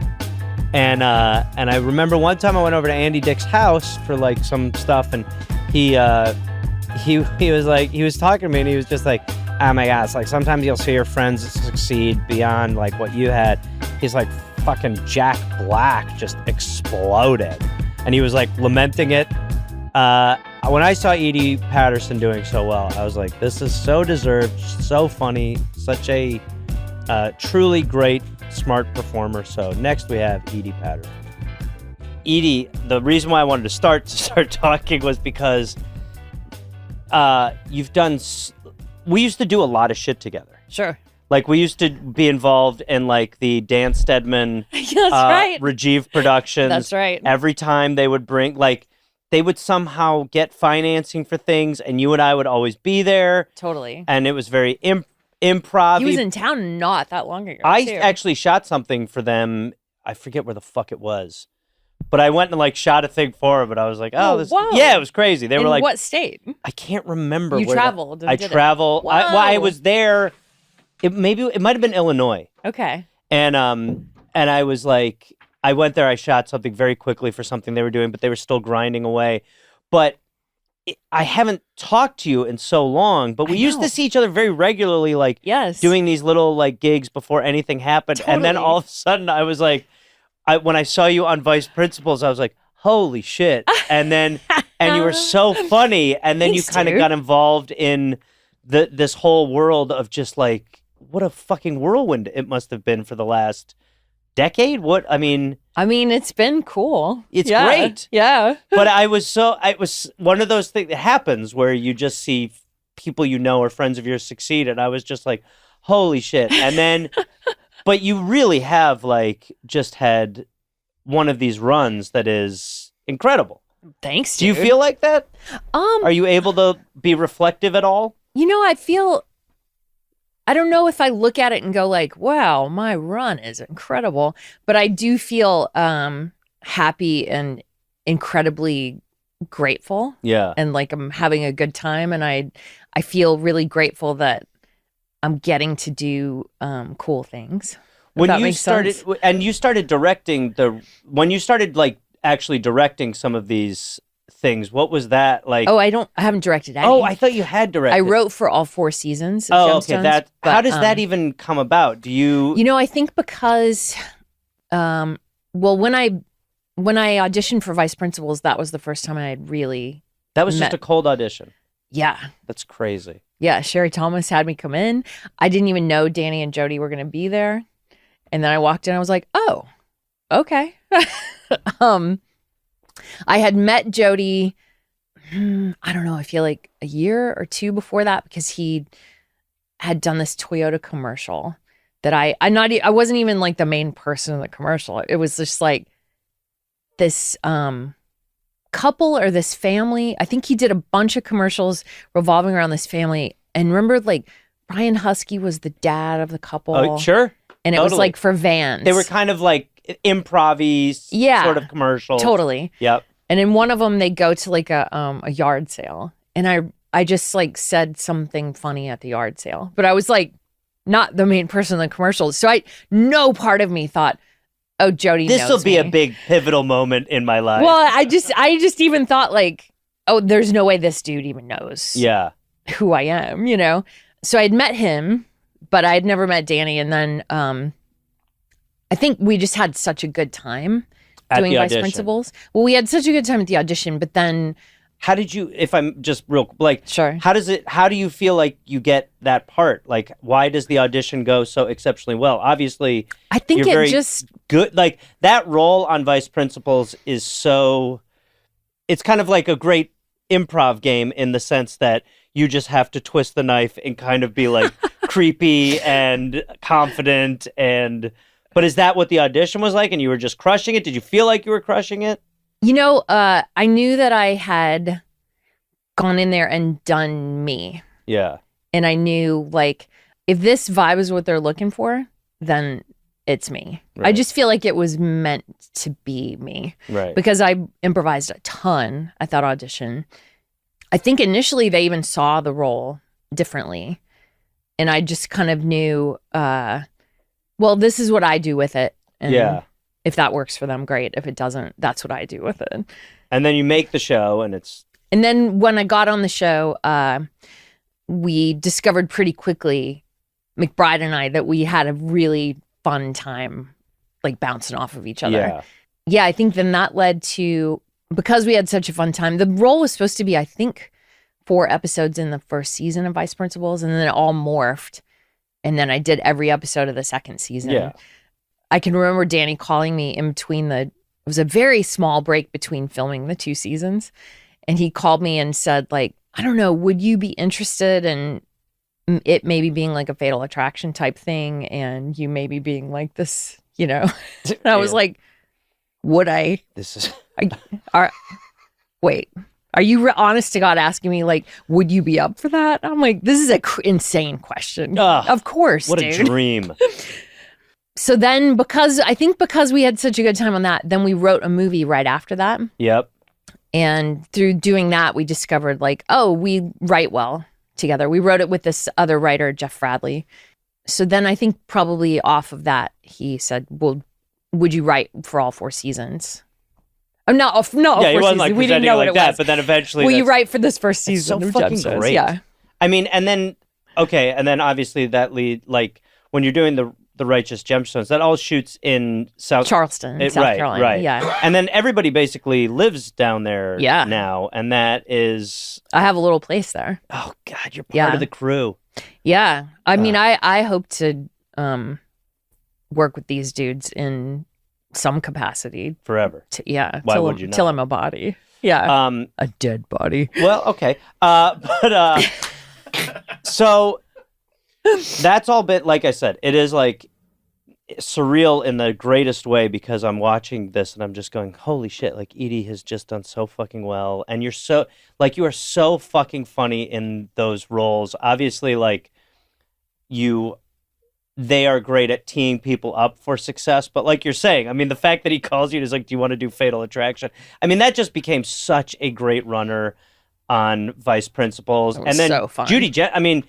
And I remember one time I went over to Andy Dick's house for like some stuff, and he was talking to me, and he was just like, oh my gosh, like sometimes you'll see your friends succeed beyond like what you had. He's like, fucking Jack Black just exploded. And he was like lamenting it. When I saw Edi Patterson doing so well, I was like, this is so deserved, so funny, such a truly great, smart performer. So next we have Edi Patterson. Edi, the reason why I wanted to start talking was because you've done, we used to do a lot of shit together. Sure. Like we used to be involved in like the Dan Stedman, That's right. Rajiv Productions. That's right. Every time they would bring, like, they would somehow get financing for things, and you and I would always be there. Totally. And it was very improv. He was in town not that long ago. I too. actually shot something for them. I forget where the fuck it was. But I went and like shot a thing for it, but I was like, whoa. Yeah, it was crazy. They in were like, what state? I can't remember. You where traveled. I traveled. Wow. I was there. It might have been Illinois. Okay. And I was like, I went there, I shot something very quickly for something they were doing, but they were still grinding away. But I haven't talked to you in so long, but we used to see each other very regularly, like doing these little like gigs before anything happened. Totally. And then all of a sudden I was like, when I saw you on Vice Principals, I was like, holy shit. And then and you were so funny, and then Thanks, you kind of dude. got involved in this whole world of just like, what a fucking whirlwind it must have been for the last decade. I mean, it's been cool. It's Yeah. great. Yeah. But it was one of those things that happens where you just see people you know or friends of yours succeed, and I was just like, holy shit. And then, but you really have like just had one of these runs that is incredible. Thanks, Do you dude. feel like that? Um, Are you able to be reflective at all? I don't know if I look at it and go like, wow, my run is incredible, but I do feel happy and incredibly grateful. Yeah. And like I'm having a good time, and I feel really grateful that I'm getting to do cool things. When that you makes started, sense. and you started directing when you started like actually directing some of these things, what was that like? Oh, I haven't directed any. Oh, I thought you had directed. I wrote for all 4 seasons of Oh, okay. Gemstones, but, How does that even come about? Do you? I think because, when I auditioned for Vice Principals, that was the first time I had really. That was just a cold audition. Yeah. That's crazy. Yeah. Sherry Thomas had me come in. I didn't even know Danny and Jody were going to be there. And then I walked in, I was like, oh, okay. I had met Jody, I don't know, I feel like a year or 2 before that, because he had done this Toyota commercial that I wasn't even like the main person in the commercial. It was just like this couple or this family. I think he did a bunch of commercials revolving around this family. And remember, like, Brian Husky was the dad of the couple. Oh, sure. And it was like for Vans. They were kind of like improv-y sort of commercials. Totally. Yep. And in one of them, they go to like a yard sale, and I just like said something funny at the yard sale, but I was like not the main person in the commercial, so no part of me thought, oh, Jody, this will be me. a big pivotal moment in my life. Well, I just even thought like, oh, there's no way this dude even knows, who I am, So I had met him, but I had never met Danny, and then I think we just had such a good time. Doing Vice Principals. Well, we had such a good time at the audition, but then how did you, if I'm just real, like, sure. How do you feel like you get that part? Like, why does the audition go so exceptionally well? Obviously, I think you're it very just good. Like, that role on Vice Principals is it's kind of like a great improv game in the sense that you just have to twist the knife and kind of be like creepy and confident But is that what the audition was like, and you were just crushing it? Did you feel like you were crushing it? I knew that I had gone in there and done me. Yeah. And I knew, like, if this vibe is what they're looking for, then it's me. Right. I just feel like it was meant to be me. Right. Because I improvised a ton at that audition. I think initially they even saw the role differently. And I just kind of knew, well, this is what I do with it. And if that works for them, great. If it doesn't, that's what I do with it. And then you make the show, and then when I got on the show, we discovered pretty quickly, McBride and I, that we had a really fun time, like bouncing off of each other. Yeah, I think then that led to, because we had such a fun time, the role was supposed to be, I think, 4 episodes in the first season of Vice Principals, and then it all morphed. And then I did every episode of the second season. Yeah. I can remember Danny calling me in between it was a very small break between filming the 2 seasons. And he called me and said, like, I don't know, would you be interested in it maybe being like a Fatal Attraction type thing, and you maybe being like this, And I was like, would I? Wait, are you honest to God asking me, like, would you be up for that? I'm like, this is a insane question. Of course, what dude. a dream. So then, because we had such a good time on that, then we wrote a movie right after that. Yep. And through doing that, we discovered, like, oh, we write well together. We wrote it with this other writer, Jeff Fradley. So then I think probably off of that, he said, well, would you write for all 4 seasons? Oh, no, yeah, 4 he wasn't seasons. like We didn't know like what it that, was. but then eventually, will you write for this first it's season? so of fucking Gemstones? great. Yeah. I mean, and then obviously that lead, like, when you're doing the Righteous Gemstones, that all shoots in Charleston, South Carolina. Right. Yeah. And then everybody basically lives down there Yeah. now. And that is... I have a little place there. Oh, God, you're part of the crew. Yeah. I mean, I hope to work with these dudes in some capacity. Forever. Why would you not? Till I'm a body. Yeah. A dead body. Well, okay. So that's all bit, like I said, it is like surreal in the greatest way because I'm watching this and I'm just going, holy shit, like Edi has just done so fucking well. And you are so fucking funny in those roles. Obviously, like they are great at teeing people up for success. But like you're saying, I mean, the fact that he calls you and is like, do you want to do Fatal Attraction? I mean, that just became such a great runner on Vice Principals. And then so fun. Judy, I mean,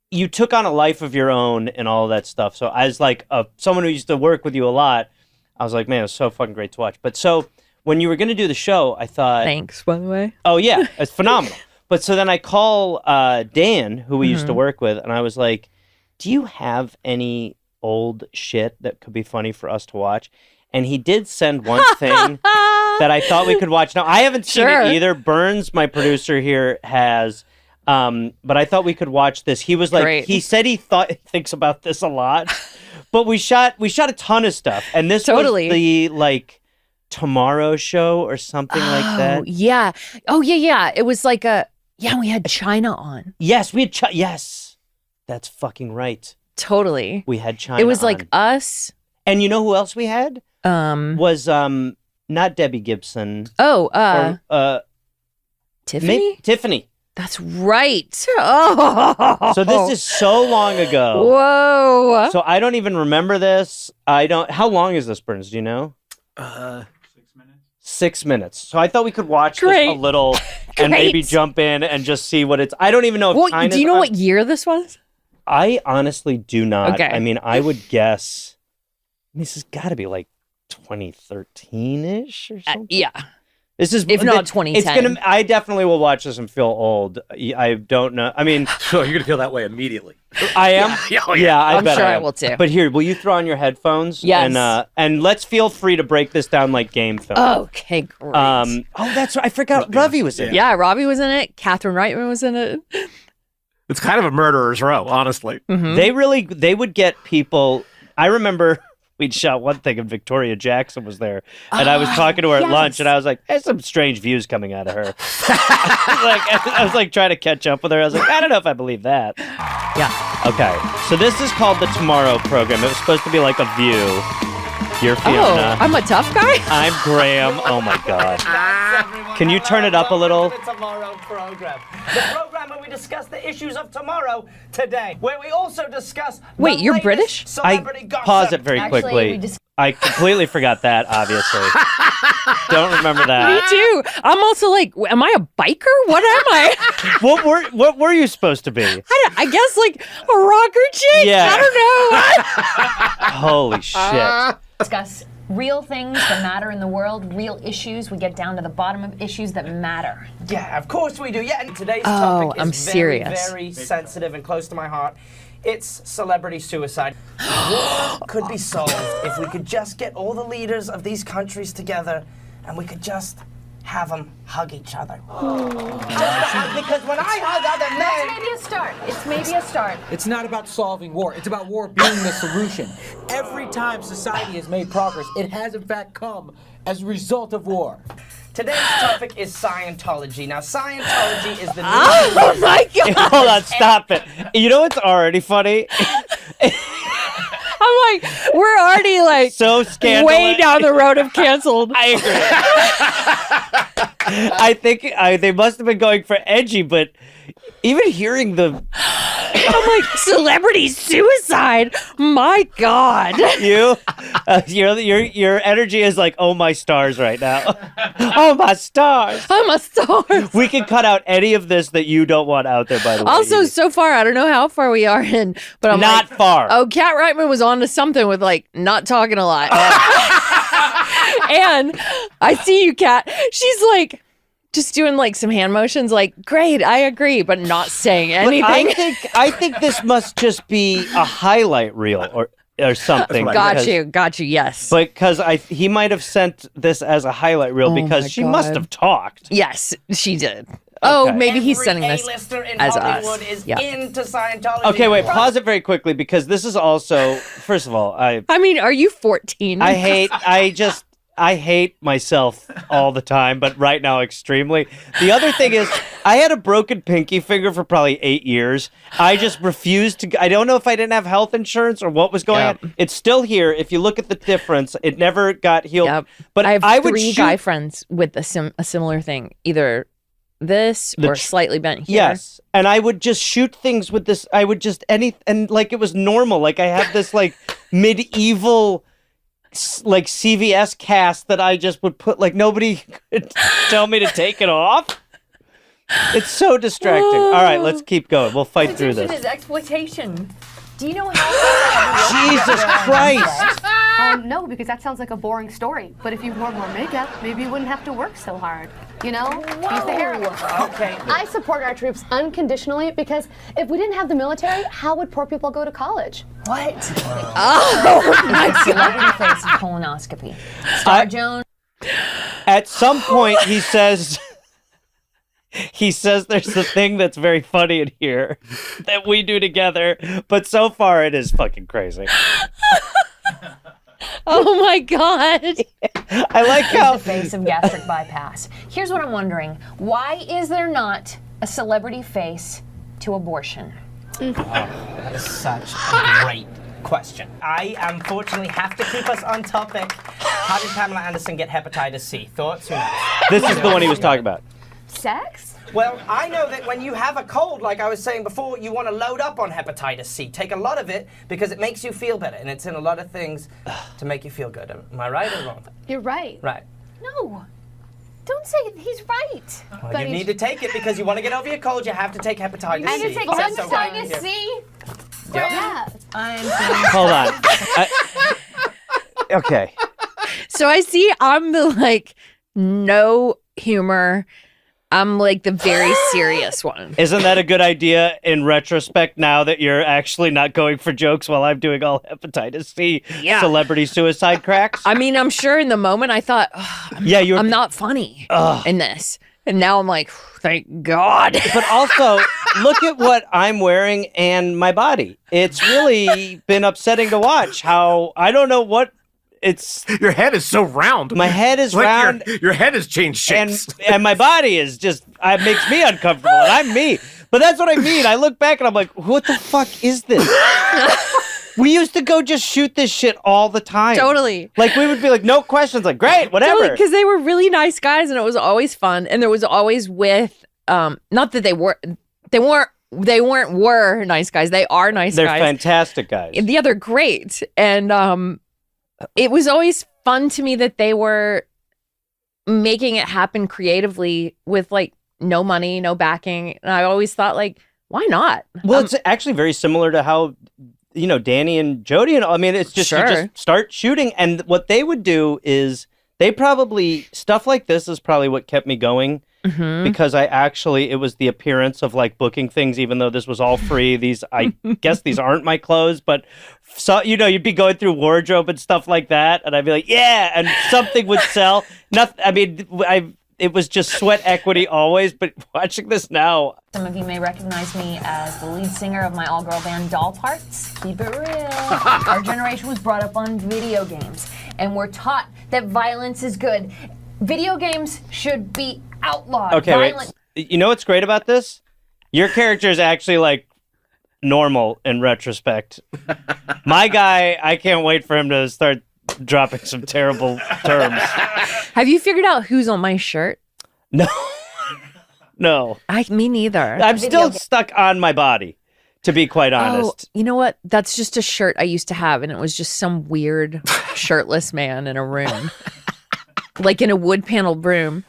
you took on a life of your own and all of that stuff. So as like someone who used to work with you a lot, I was like, man, it was so fucking great to watch. But so when you were going to do the show, I thought... Thanks, by the way. Oh, yeah, it's phenomenal. But so then I call Dan, who we used to work with, and I was like, do you have any old shit that could be funny for us to watch? And he did send one thing that I thought we could watch. Now, I haven't seen it either. Burns, my producer here, has... but I thought we could watch this. He was like, Great. he said he thinks about this a lot, but we shot a ton of stuff. And this was the like Tomorrow Show or something like that. Yeah. Oh yeah. It was like we had China on. Yes, we had yes. That's fucking right. Totally. We had China. It was on. like us. And you know who else we had? Was not Debbie Gibson. Tiffany? Tiffany. That's right. Oh. So this is so long ago. Whoa. So I don't even remember this. How long is this, Burns? Do you know? 6 minutes. 6 minutes. So I thought we could watch this a little and maybe jump in and just see what it's... I don't even know if China's... Do you know what year this was? I honestly do not. Okay. I mean, I would guess... This has got to be like 2013-ish or something. Yeah. This is if not 2010. I definitely will watch this and feel old. I don't know. I mean, so you're gonna feel that way immediately. I am. Yeah, I'm bet sure I I will too. But here, will you throw on your headphones? Yes. And let's feel free to break this down like game film. Okay, great. Oh, that's right. I forgot Ravi was in it. Yeah, Robbie was in it. Catherine Reitman was in it. It's kind of a murderer's row, honestly. Mm-hmm. They would get people. I remember. We'd shot one thing and Victoria Jackson was there. And I was talking to her at lunch and I was like, there's some strange views coming out of her. I was like trying to catch up with her. I was like, I don't know if I believe that. Yeah. Okay. So this is called the Tomorrow Program. It was supposed to be like a View. You're Fiona. Oh, I'm a tough guy? I'm Graham. Oh my God. Can you turn it up a little? The Tomorrow Program. The program where we discuss the issues of tomorrow today. Where we also discuss Wait, you're British? I pause it very quickly. I completely forgot that, obviously. Don't remember that. Me too. I'm also like, am I a biker? What am I? What were you supposed to be? I guess like a rocker chick? Yeah. I don't know. Holy shit. Discuss real things that matter in the world, real issues. We get down to the bottom of issues that matter. Yeah, of course we do. Yeah, and today's topic I'm is serious. very sensitive and close to my heart. It's celebrity suicide. War could be solved if we could just get all the leaders of these countries together and we could just have them hug each other. Because when I hug other men... That's maybe a start. It's maybe a start. It's not about solving war. It's about war being the solution. Every time society has made progress, it has in fact come as a result of war. Today's topic is Scientology. Now, Scientology is the new... Oh my God. Hold on, stop it. You know what's already funny? I'm like, we're already like so scandalous. way down the road of canceled. I agree. I think they must have been going for edgy, but even hearing the... I'm like, celebrity suicide? My God. Your energy is like, oh my stars right now. Oh my stars. I'm a star. We can cut out any of this that you don't want out there, by the way. Also, so far, I don't know how far we are in, but I'm not like, far. Oh, Kat Reitman was on to something with like not talking a lot. And I see you, Kat. She's like, just doing like some hand motions, like, great, I agree, but not saying anything. I think this must just be a highlight reel or something. Got you. Yes, because he might have sent this as a highlight reel because she must have talked. Yes, she did. Oh, maybe he's sending this A-lister in as Hollywood us. is Yeah. into Scientology. Okay, wait, pause it very quickly because this is also, first of all, I mean, are you 14? I hate myself all the time, but right now extremely. The other thing is, I had a broken pinky finger for probably 8 years. I just refused to. I don't know if I didn't have health insurance or what was going on. It's still here. If you look at the difference, it never got healed. Yep. But I have would three guy friends with a similar thing, either this or slightly bent here. Yes, and I would just shoot things with this. I would just and like it was normal. Like I had this like medieval. Like CVS cast that I just would put, like nobody could tell me to take it off. It's so distracting. All right, let's keep going. We'll fight through this. Is exploitation. Do you know how? Jesus Christ! No, because that sounds like a boring story. But if you wore more makeup, maybe you wouldn't have to work so hard. You know? Use the hair. Okay. I support our troops unconditionally because if we didn't have the military, how would poor people go to college? What? Oh, celebrity face of colonoscopy. Star Jones. At some point, he says there's a thing that's very funny in here that we do together, but so far it is fucking crazy. Oh my God. I like how the face of gastric bypass. Here's what I'm wondering. Why is there not a celebrity face to abortion? That is such a great question. I unfortunately have to keep us on topic. How did Pamela Anderson get hepatitis C? Thoughts? Who knows? this is the one he was talking about. Sex? Well, I know that when you have a cold, like I was saying before, you want to load up on hepatitis C. Take a lot of it because it makes you feel better, and it's in a lot of things to make you feel good. Am I right or wrong? You're right. Right. No. Don't say he's right. Well, you need to take it because you want to get over your cold. You have to take hepatitis C. And you take hepatitis C? Yeah. Hold on. Okay. So I see I'm the like no humor. I'm like the very serious one. Isn't that a good idea in retrospect now that you're actually not going for jokes while I'm doing all hepatitis C celebrity suicide cracks? I mean, I'm sure in the moment I thought, I'm not funny in this. And now I'm like, thank God. But also, look at what I'm wearing and my body. It's really been upsetting to watch how, I don't know what your head is so round. My head is like round. Your head has changed shapes. And my body is just, it makes me uncomfortable. And I'm me. But that's what I mean. I look back and I'm like, what the fuck is this? We used to go just shoot this shit all the time. Totally. Like we would be like, no questions. Like, great, whatever. Because they were really nice guys and it was always fun. And there was always with, not that they weren't nice guys. They are nice They're guys. They're fantastic guys. Yeah, they're great. And, it was always fun to me that they were making it happen creatively with like no money, no backing. And I always thought like, why not? Well, it's actually very similar to how, Danny and Jody and I mean, it's just, you just start shooting. And what they would do is stuff like this is probably what kept me going. Mm-hmm. Because it was the appearance of like booking things, even though this was all free. I guess these aren't my clothes, but so, you'd be going through wardrobe and stuff like that. And I'd be like, yeah, and something would sell. Nothing. I mean, it was just sweat equity always, but watching this now. Some of you may recognize me as the lead singer of my all-girl band Doll Parts. Keep it real. Our generation was brought up on video games, and we're taught that violence is good. Video games should be outlawed. Okay, wait. You know what's great about this? Your character is actually like normal in retrospect. My guy, I can't wait for him to start dropping some terrible terms. Have you figured out who's on my shirt? No. No. Me neither. I'm still stuck on my body, to be quite honest. Oh, you know what? That's just a shirt I used to have, and it was just some weird shirtless man in a room. Like in a wood-paneled room.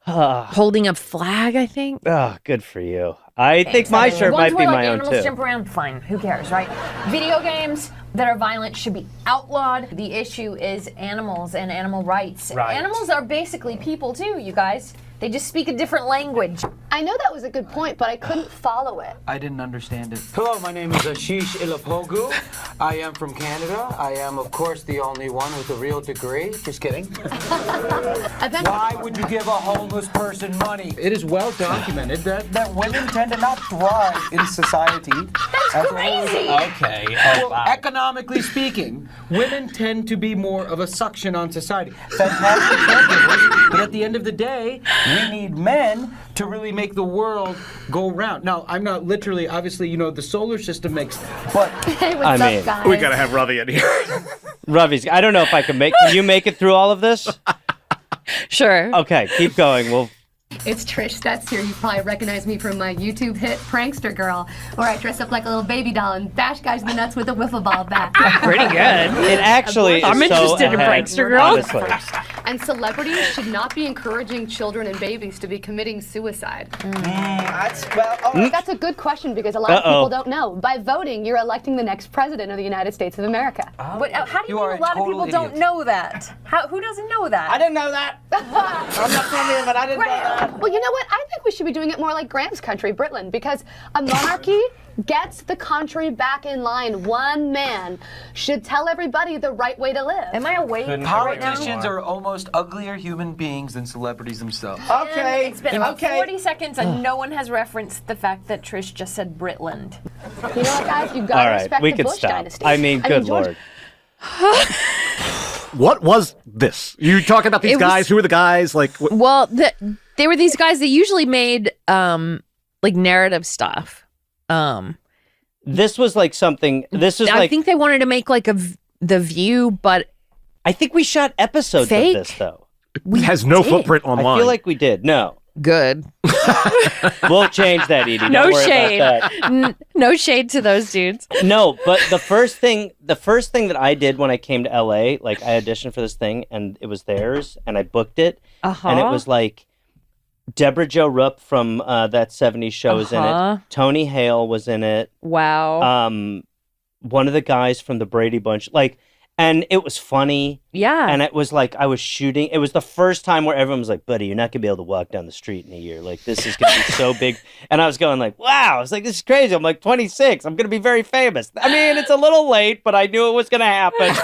Holding a flag, I think. Oh, good for you. I think my shirt might be my own too. Animals jump around, fine. Who cares, right? Video games that are violent should be outlawed. The issue is animals and animal rights. Right. Animals are basically people too, you guys. They just speak a different language. I know that was a good point, but I couldn't follow it. I didn't understand it. Hello, my name is Ashish Ilapogu. I am from Canada. I am, of course, the only one with a real degree. Just kidding. Why would you give a homeless person money? It is well documented that women tend to not thrive in society. That's crazy. Okay. Well, economically speaking, women tend to be more of a suction on society. Fantastic caregivers, but at the end of the day, we need men to really make the world go round. Now, I'm not literally, obviously, the solar system makes, but... Hey, what's up, guys? We gotta have Ravi in here. Ravi's, I don't know if I can you make it through all of this? Sure. Okay, keep going. It's Trish Stutz here. You probably recognize me from my YouTube hit Prankster Girl, where I dress up like a little baby doll and bash guys in the nuts with a wiffle ball bat. Pretty good. It actually I'm is interested in ahead, Prankster Girl. honestly. And celebrities should not be encouraging children and babies to be committing suicide. That's a good question because a lot of people don't know. By voting, you're electing the next president of the United States of America. But how do you mean a lot of people don't know that? Who doesn't know that? I didn't know that. I'm not from here, but I didn't know that. Well, you know what? I think we should be doing it more like Graham's country, Britland, because a monarchy gets the country back in line. One man should tell everybody the right way to live. Am I awake right now? Politicians are almost uglier human beings than celebrities themselves. Okay. It's been about 40 seconds and no one has referenced the fact that Trish just said Britland. You know what, guys? You've got to respect we the could Bush stop. dynasty. I mean, good George- Lord. What was this? You talking about these guys? Who are the guys? Like, Well, they were these guys that usually made like narrative stuff. This was like something. This is I think they wanted to make like The View, but I think we shot episodes fake? of this though. It has no footprint online. I feel like we did. No. Good. We'll change that, Edie. Don't No worry shade. about that. No shade to those dudes. No, but the first thing that I did when I came to LA, like I auditioned for this thing and it was theirs and I booked it. And it was like Deborah Jo Rupp from that 70s show was in it. Tony Hale was in it. Wow. One of the guys from the Brady Bunch. And it was funny. Yeah. And it was like I was shooting. It was the first time where everyone was like, buddy, you're not going to be able to walk down the street in a year. Like, this is going to be so big. And I was going like, wow. I was like, this is crazy. I'm like 26. I'm going to be very famous. I mean, it's a little late, but I knew it was going to happen.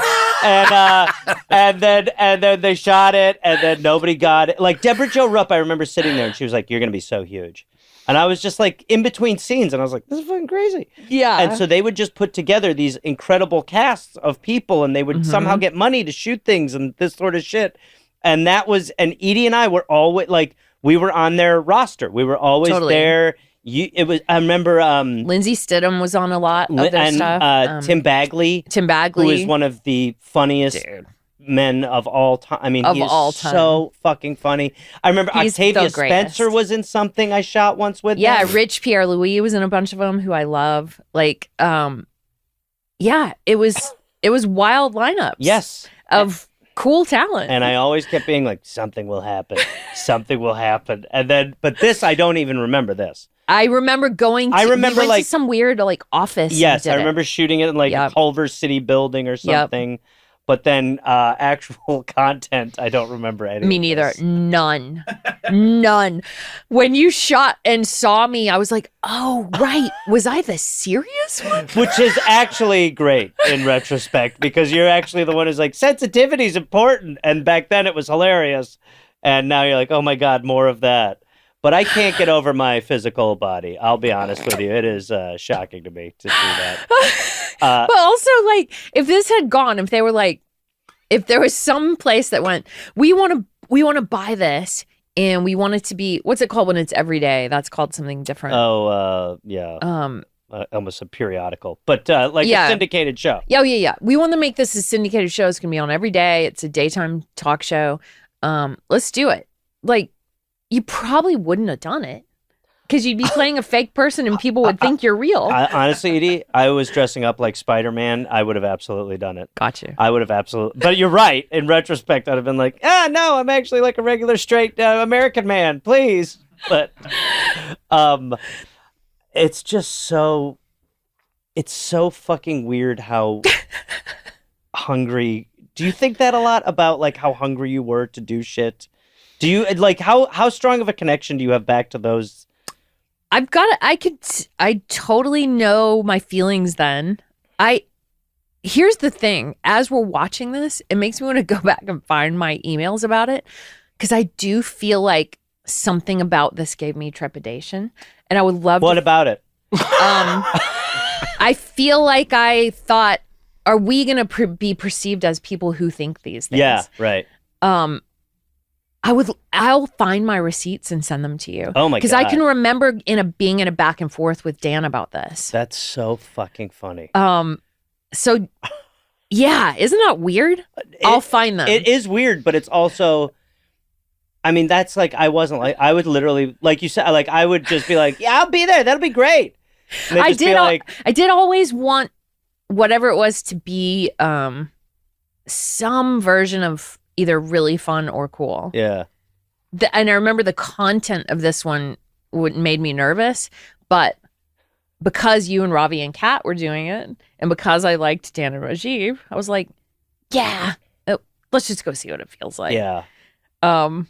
And then they shot it and then nobody got it. Like Deborah Jo Rupp, I remember sitting there and she was like, you're going to be so huge. And I was just like in between scenes and I was like, this is fucking crazy. Yeah. And so they would just put together these incredible casts of people and they would somehow get money to shoot things and this sort of shit. And Edie and I were always like, we were on their roster. We were always there. I remember Lindsay Stidham was on a lot of their stuff. Tim Bagley, who is one of the funniest men of all time. I mean, he's so fucking funny. I remember Octavia Spencer was in something I shot once with them. Rich Pierre Louis was in a bunch of them who I love. Like, it was wild lineups. Yes, of cool talent. And I always kept being like, something will happen, something will happen. And then, but this, I don't even remember this. I remember going. We went to some weird office. Yes, I remember shooting it in a Culver City building or something. Yep. But then actual content, I don't remember any. Me neither. None. None. When you shot and saw me, I was like, oh, right. Was I the serious one? Which is actually great in retrospect because you're actually the one who's like, sensitivity is important. And back then it was hilarious. And now you're like, oh my God, more of that. But I can't get over my physical body. I'll be honest with you. It is shocking to me to see that. But also, if this had gone, if they were if there was some place that went, we want to buy this and we want it to be, what's it called when it's every day? That's called something different. Oh, yeah. Almost a periodical, but a syndicated show. Yeah. We want to make this a syndicated show. It's going to be on every day. It's a daytime talk show. Let's do it. You probably wouldn't have done it because you'd be playing a fake person and people would think you're real. Honestly, Edie, I was dressing up like Spider-Man. I would have absolutely done it. Gotcha. I would have absolutely. But you're right. In retrospect, I'd have been like, no, I'm actually like a regular straight American man, please. But it's just so fucking weird how hungry. Do you think that a lot about how hungry you were to do shit? Do you like how strong of a connection do you have back to those? I totally know my feelings then. Here's the thing. As we're watching this, it makes me want to go back and find my emails about it because I do feel like something about this gave me trepidation, and I would love. What about it? I feel like I thought, are we going to be perceived as people who think these things? Yeah, right. I'll find my receipts and send them to you. Oh my God. Because I can remember being in a back and forth with Dan about this. That's so fucking funny. So yeah, isn't that weird? I'll find them. It is weird, but it's also, I mean, that's like, I would literally, like you said, like I would just be like, yeah, I'll be there. That'll be great. I did always want whatever it was to be some version of either really fun or cool. Yeah. And I remember the content of this one made me nervous, but because you and Ravi and Kat were doing it, and because I liked Dan and Rajiv, I was like, yeah, let's just go see what it feels like. Yeah. So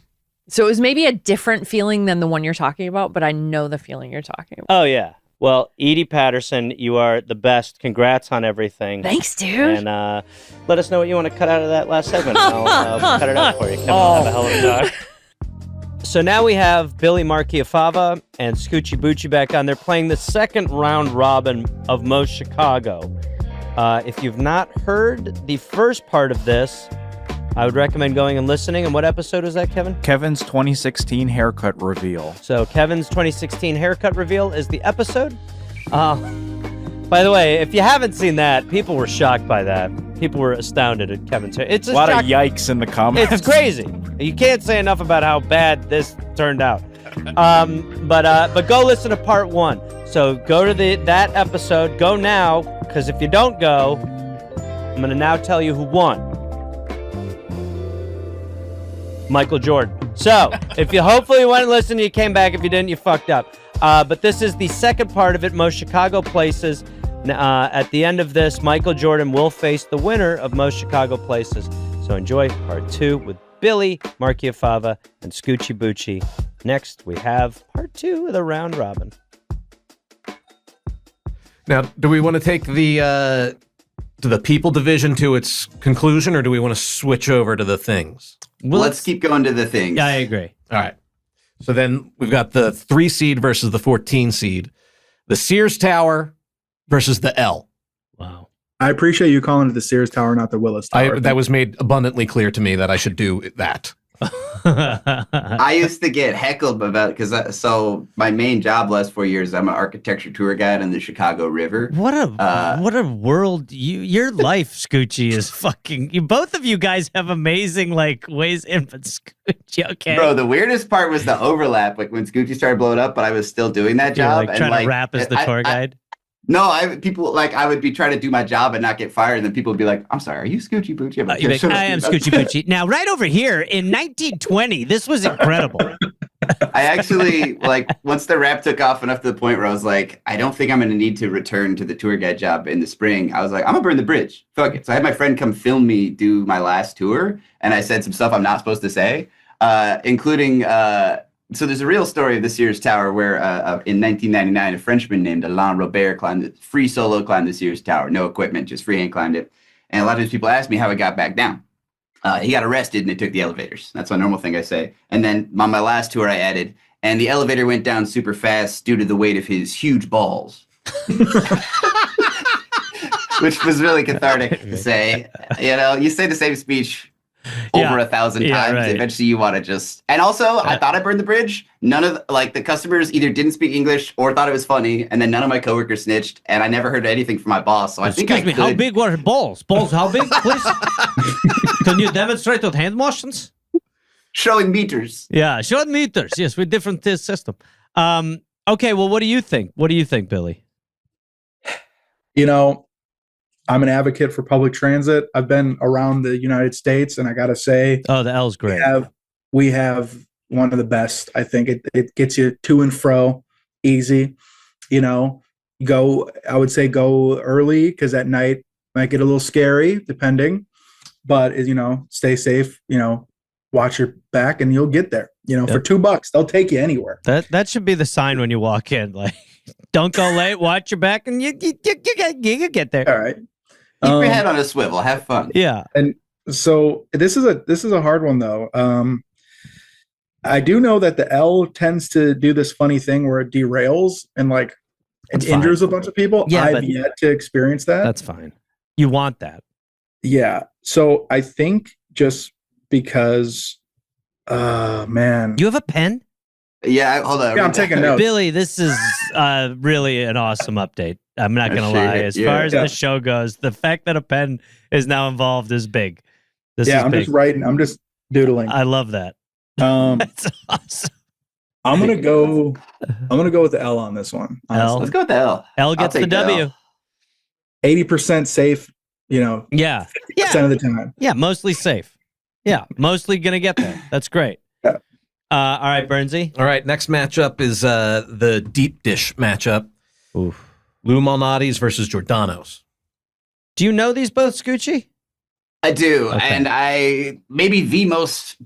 it was maybe a different feeling than the one you're talking about, but I know the feeling you're talking about. Oh, yeah. Well, Edi Patterson, you are the best. Congrats on everything. Thanks, dude. And let us know what you want to cut out of that last segment. I'll cut it out for you. Kevin will have a hell of a dog. So now we have Billy Marchiafava and Scoochie Boochie back on. They're playing the second round robin of Most Chicago. If you've not heard the first part of this, I would recommend going and listening. And what episode was that, Kevin? Kevin's 2016 haircut reveal. So Kevin's 2016 haircut reveal is the episode. By the way, if you haven't seen that, people were shocked by that. People were astounded at Kevin's hair. It's a lot of yikes in the comments. It's crazy. You can't say enough about how bad this turned out. But go listen to part 1. So go to that episode. Go now, because if you don't go, I'm going to now tell you who won. Michael Jordan. So, if you hopefully went and listened, you came back. If you didn't, you fucked up. But this is the second part of it, Most Chicago Places. At the end of this, Michael Jordan will face the winner of Most Chicago Places. So enjoy part 2 with Billy Marchiafava and Scoochie Boochie. Next, we have part 2 of the round robin. Now, do we want to take the people division to its conclusion, or do we want to switch over to the things? Well, let's keep going to the things. Yeah, I agree. All right. So then we've got the 3 seed versus the 14 seed. The Sears Tower versus the L. Wow. I appreciate you calling it the Sears Tower, not the Willis Tower. That was made abundantly clear to me that I should do that. I used to get heckled about so my main job last 4 years, I'm an architecture tour guide on the Chicago River. What a world your life, Scoochie, is fucking. Both of you guys have amazing ways in, but Scoochie, okay. Bro, the weirdest part was the overlap, like when Scoochie started blowing up, but I was still doing that job. You're trying to rap as the tour guide. No, I would be trying to do my job and not get fired, and then people would be like, "I'm sorry, are you Scoochie Boochie?" I'm like, I am Scoochie Boochie. Now, right over here in 1920, this was incredible. I actually once the rap took off enough to the point where I was like, I don't think I'm going to need to return to the tour guide job in the spring. I was like, I'm gonna burn the bridge. Fuck it. So I had my friend come film me do my last tour, and I said some stuff I'm not supposed to say, including. So there's a real story of the Sears Tower where in 1999, a Frenchman named Alain Robert climbed the Sears Tower. No equipment, just freehand climbed it. And a lot of times people ask me how he got back down. He got arrested and they took the elevators. That's a normal thing I say. And then on my last tour I added, and the elevator went down super fast due to the weight of his huge balls. Which was really cathartic to say. You know, you say the same speech over 1,000 times. Right. Eventually you want to just, and also I thought I burned the bridge. None of the customers either didn't speak English or thought it was funny, and then none of my coworkers snitched, and I never heard anything from my boss. So Excuse me, how big were balls? Balls how big, please? Can you demonstrate with hand motions? Showing meters. Yeah, showing meters. Yes, with different system. Okay, well, what do you think? What do you think, Billy? You know, I'm an advocate for public transit. I've been around the United States, and I got to say, the L's great. We have one of the best. I think it gets you to and fro easy. You know, I would say go early, because at night might get a little scary, depending. But, you know, stay safe. You know, watch your back and you'll get there. For $2, they'll take you anywhere. That should be the sign when you walk in. Like, don't go late, watch your back, and you get there. All right. Keep your head on a swivel. Have fun. Yeah. And so this is a hard one though. I do know that the L tends to do this funny thing where it derails and like it injures a bunch of people. Yeah, I've yet to experience that. That's fine. You want that. Yeah. So I think just because, man. You have a pen? Yeah, hold on. Yeah, I'm taking notes. Billy, this is really an awesome update. I'm not going to lie. As far as the show goes, the fact that a pen is now involved is big. I'm just writing. I'm just doodling. I love that. That's awesome. I'm gonna go with the L on this one. Honestly. Let's go with the L. L gets the W. 80% safe. Yeah. 50% of the time. Yeah, mostly safe. Yeah, mostly gonna get there. That's great. Yeah. All right, Bernsey. All right, next matchup is the deep dish matchup. Oof. Lou Malnati's versus Giordano's. Do you know these both, Scoochie? I do, Okay. and maybe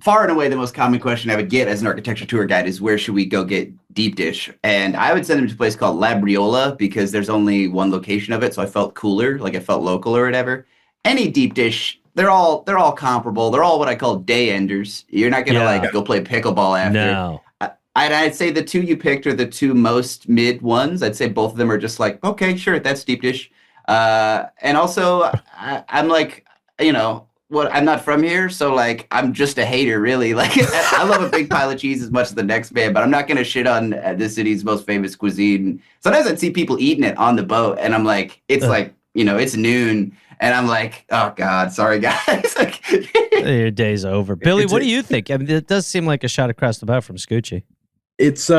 far and away the most common question I would get as an architecture tour guide is where should we go get deep dish? And I would send them to a place called Labriola because there's only one location of it, so I felt cooler, like I felt local or whatever. Any deep dish, they're all comparable. They're all what I call day enders. You're not gonna go play pickleball after. No. I'd say the two you picked are the two most mid ones. I'd say both of them are just like, okay, sure, that's deep dish. And also, I'm like, I'm not from here, so like I'm just a hater, really. Like I love a big pile of cheese as much as the next man, but I'm not gonna shit on the city's most famous cuisine. Sometimes I'd see people eating it on the boat, and I'm like, it's it's noon, and I'm like, oh god, sorry guys. Your day's over. Billy, what do you think? I mean, it does seem like a shot across the bow from Scoochie. It's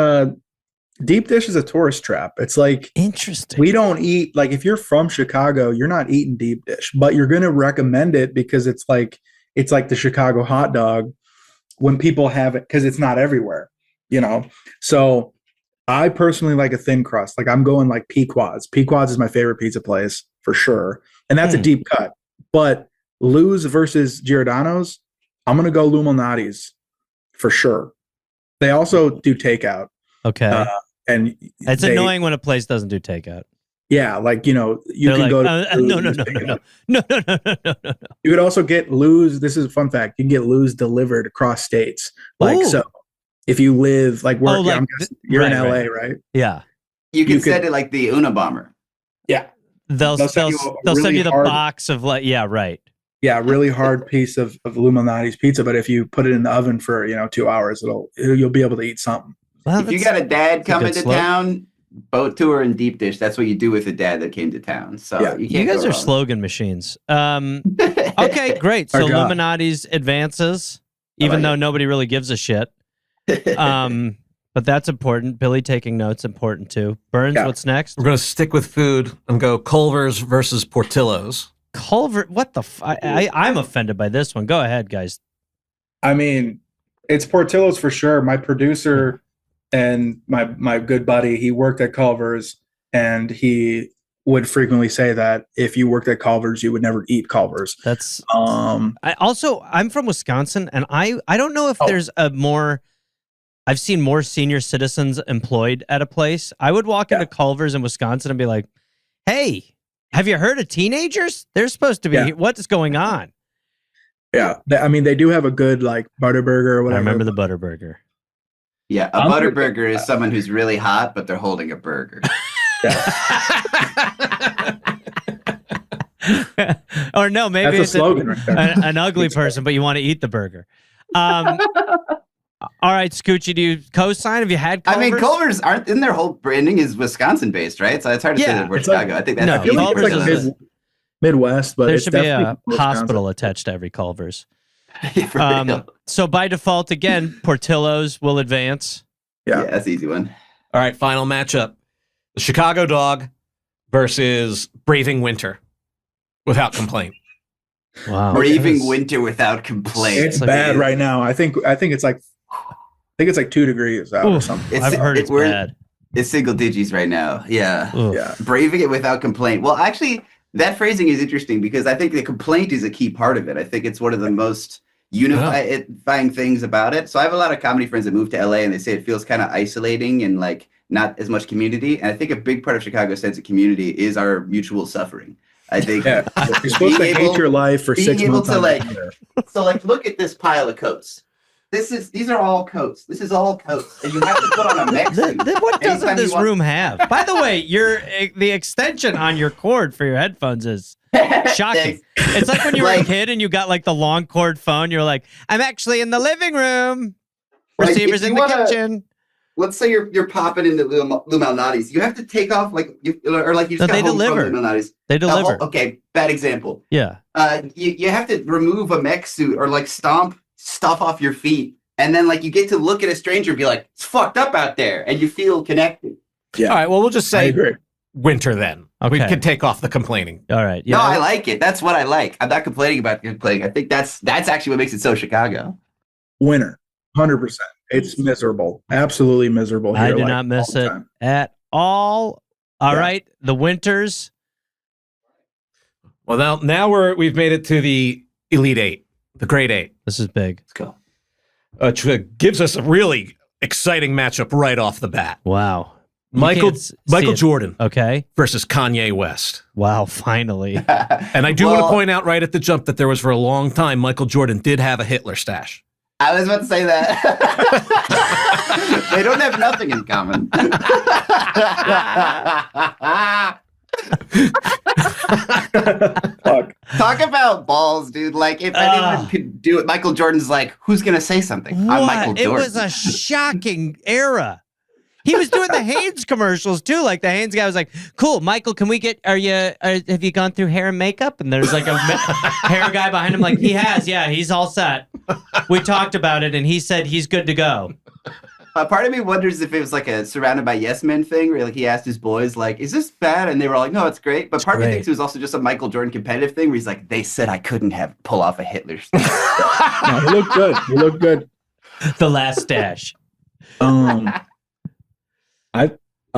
deep dish is a tourist trap. It's like interesting. We don't eat like if you're from Chicago, you're not eating deep dish, but you're going to recommend it because it's like the Chicago hot dog when people have it because it's not everywhere, So I personally like a thin crust. Like I'm going like Pequod's. Pequod's is my favorite pizza place for sure, and that's a deep cut. But Lou's versus Giordano's, I'm going to go Lou Malnati's for sure. They also do takeout. Okay. And it's annoying when a place doesn't do takeout. Yeah, like you They're can like, go to no. You could also get Lou's. This is a fun fact. You can get Lou's delivered across states. Like so, if you live like where you're in LA, right? Yeah, you can send it like the Unabomber. Yeah, they'll send you the box of like right. Yeah, really hard piece of Lou Malnati's pizza, but if you put it in the oven for 2 hours, you'll be able to eat something. Well, if you got a dad coming to town, boat tour and deep dish, that's what you do with a dad that came to town. So you guys are slogan machines. Okay, great. So Illuminati's advances, even though nobody really gives a shit. But that's important. Billy taking notes, important too. Burns, what's next? We're going to stick with food and go Culver's versus Portillo's. Culver, what the I'm offended by this one. Go ahead, guys. I mean, it's Portillo's for sure. My producer and my good buddy, he worked at Culver's, and he would frequently say that if you worked at Culver's, you would never eat Culver's. That's I'm from Wisconsin, and I don't know if there's I've seen more senior citizens employed at a place. I would walk into Culver's in Wisconsin and be like, hey, have you heard of teenagers? They're supposed to be, what is going on? Yeah. I mean, they do have a good like Butterburger or whatever. I remember the Butterburger. Yeah, a Butterburger is someone who's really hot, but they're holding a burger. Or no, maybe that's it's a slogan right there. an ugly person, but you want to eat the burger. All right, Scoochie, do you co-sign? Have you had Culver's? I mean, Culver's in their whole branding is Wisconsin-based, right? So it's hard to say that we're Chicago. I think that's Culver's is Midwest, but there it's should be a Wisconsin. hospital attached to every Culver's. So by default, again, Portillo's will advance. Yeah, that's an easy one. All right, final matchup. The Chicago Dog versus Braving Winter without complaint. Wow. Braving winter without complaint. It's bad right now. I think it's like 2 degrees out or something. I've heard it's bad. It's single digits right now. Yeah. Oof. Yeah. Braving it without complaint. Well, actually, that phrasing is interesting because I think the complaint is a key part of it. I think it's one of the most unifying things about it. So I have a lot of comedy friends that move to LA and they say it feels kind of isolating and like not as much community. And I think a big part of Chicago's sense of community is our mutual suffering. I think you're supposed to hate your life for 6 months. So look at this pile of coats. These are all coats. This is all coats, and you have to put on a mech suit. What doesn't this room have? By the way, the extension on your cord for your headphones is shocking. It's like when you were a kid and you got like the long cord phone. You're like, I'm actually in the living room. Receivers in the kitchen. Let's say you're popping into Lou Malnati's. You have to take off you just got they home deliver. from Lou Malnati's. They deliver. Okay, bad example. Yeah. You have to remove a mech suit or stomp stuff off your feet, and then you get to look at a stranger and be like, it's fucked up out there, and you feel connected. Yeah. All right. Well, we'll just say winter then. Okay. We can take off the complaining. All right. Yeah. No, I like it. That's what I like. I'm not complaining about complaining. I think that's actually what makes it so Chicago. Winter, 100%. It's miserable. Absolutely miserable here. I do not miss it at all. All right. The winters. Well, now we've made it to the Elite Eight, the Great Eight. This is big. Let's go. Which gives us a really exciting matchup right off the bat. Wow. Michael Jordan, versus Kanye West. Wow, finally. And I do want to point out right at the jump that there was for a long time Michael Jordan did have a Hitler stash. I was about to say that. They don't have nothing in common. Talk about balls, dude. If anyone could do it, Michael Jordan's who's going to say something? I'm Michael Jordan. It was a shocking era. He was doing the Hanes commercials too. The Hanes guy was like, "Cool, Michael, can we get? Have you gone through hair and makeup?" And there's a hair guy behind him, he has. Yeah, he's all set. We talked about it, and he said he's good to go. Part of me wonders if it was a surrounded by yes men thing, where he asked his boys, "Is this bad?" And they were all like, "No, it's great." But part of me thinks it was also just a Michael Jordan competitive thing, where he's like, "They said I couldn't pull off a Hitler stash." No, he looked good. He looked good. The last stash.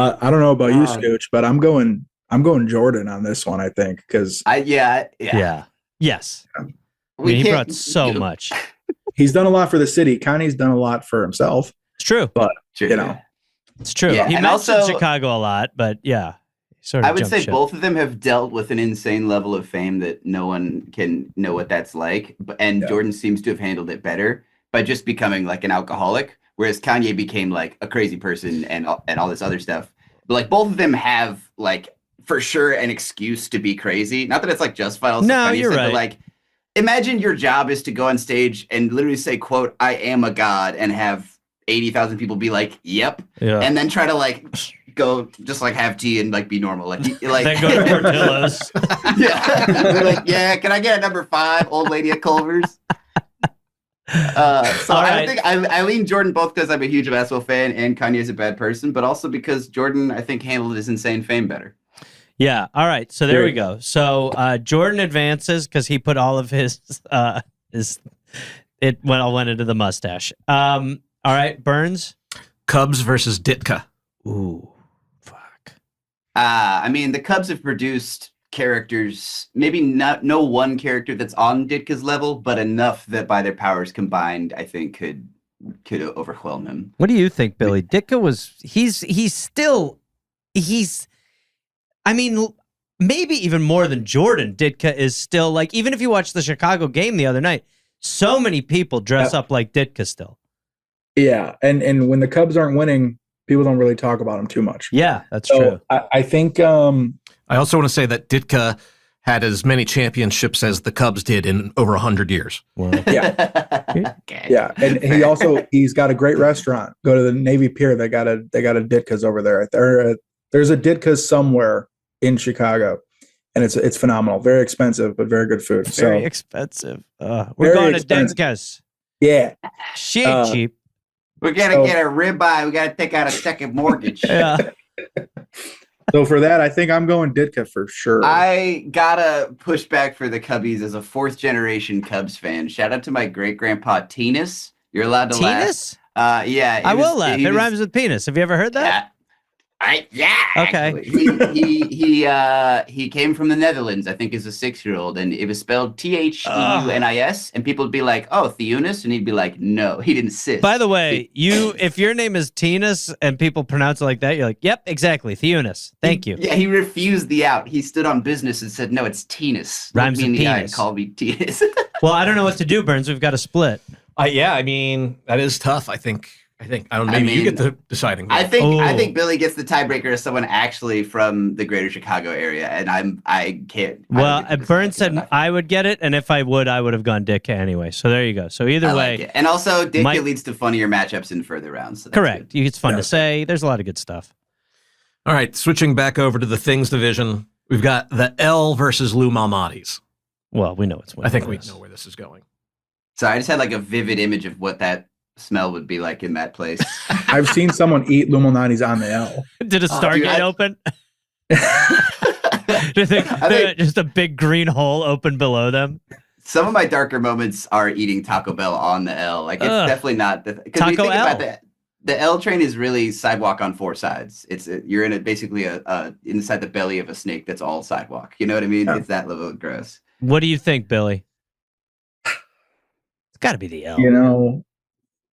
I don't know about you, Scooch, but I'm going Jordan on this one. I think because yes. He brought so much. He's done a lot for the city. Kanye's done a lot for himself. It's true, but it's true. Yeah, he mentioned Chicago a lot, but yeah, I would say both of them have dealt with an insane level of fame that no one can know what that's like. And Jordan seems to have handled it better by just becoming an alcoholic. Whereas Kanye became a crazy person and all this other stuff. But both of them have for sure an excuse to be crazy. Not that it's justified. Also, no, you're right. But imagine your job is to go on stage and literally say, quote, "I am a god," and have 80,000 people be like, "Yep," and then try to go just have tea and be normal. Then go to Portillo's. Yeah, they're yeah. Can I get a number 5, old lady at Culver's? I think I lean Jordan both because I'm a huge basketball fan and Kanye's a bad person, but also because Jordan, I think, handled his insane fame better. Yeah. All right. So there we go. So Jordan advances because he put all of his it went into the mustache. All right, Burns. Cubs versus Ditka. Ooh, fuck. The Cubs have produced characters, maybe no one character that's on Ditka's level, but enough that by their powers combined, I think could overwhelm him. What do you think, Billy? Ditka was maybe even more than Jordan. Ditka is still even if you watch the Chicago game the other night, so many people dress up like Ditka still. Yeah, and when the Cubs aren't winning, people don't really talk about them too much. Yeah, that's true. I think. I also want to say that Ditka had as many championships as the Cubs did in over 100 years. Wow. Yeah. Yeah. And he's got a great restaurant. Go to the Navy Pier. They got a Ditka's over there. There's a Ditka's somewhere in Chicago. And it's phenomenal. Very expensive, but very good food. Very expensive. We're going to Ditka's. Yeah. She ain't cheap. We got to get a ribeye. We got to take out a second mortgage. Yeah. So for that, I think I'm going Ditka for sure. I gotta push back for the Cubbies as a 4th-generation Cubs fan. Shout out to my great-grandpa, Tinas. You're allowed to laugh. Tinas? Yeah. I will laugh. It rhymes with penis. Have you ever heard that? Okay. He came from the Netherlands, I think, as a 6-year-old, and it was spelled Theunis, and people would be like, "Oh, Theunis," and he'd be like, "No, he didn't insist." By the way, if your name is Tinas and people pronounce it like that, you're like, "Yep, exactly, Theunis. Thank you." Yeah, he refused the out. He stood on business and said, "No, it's Tinas." Rhymes Looked me in with the eye penis. and called me Tinas. Well, I don't know what to do, Burns. We've got to split. Yeah, I mean, that is tough. I think I don't know. Maybe you get the deciding vote. I think Billy gets the tiebreaker as someone actually from the greater Chicago area, and I can't. Well, Burns said I would get it, and if I would have gone Ditka anyway. So there you go. So either way. And also, Ditka leads to funnier matchups in further rounds. So correct. It's fun to say. There's a lot of good stuff. All right, switching back over to the Things division, we've got the L versus Lou Malnati's. Well, we know it's I think we know where this is going. So I just had like a vivid image of what that smell would be like in that place. I've seen someone eat Luminati's on the L. Did a Stargate open? Just a big green hole open below them. Some of my darker moments are eating Taco Bell on the L. Like it's definitely not because when you think about that, the L train is really sidewalk on 4 sides. You're in basically inside the belly of a snake that's all sidewalk. You know what I mean? Yeah. It's that level of gross. What do you think, Billy? It's got to be the L. You know.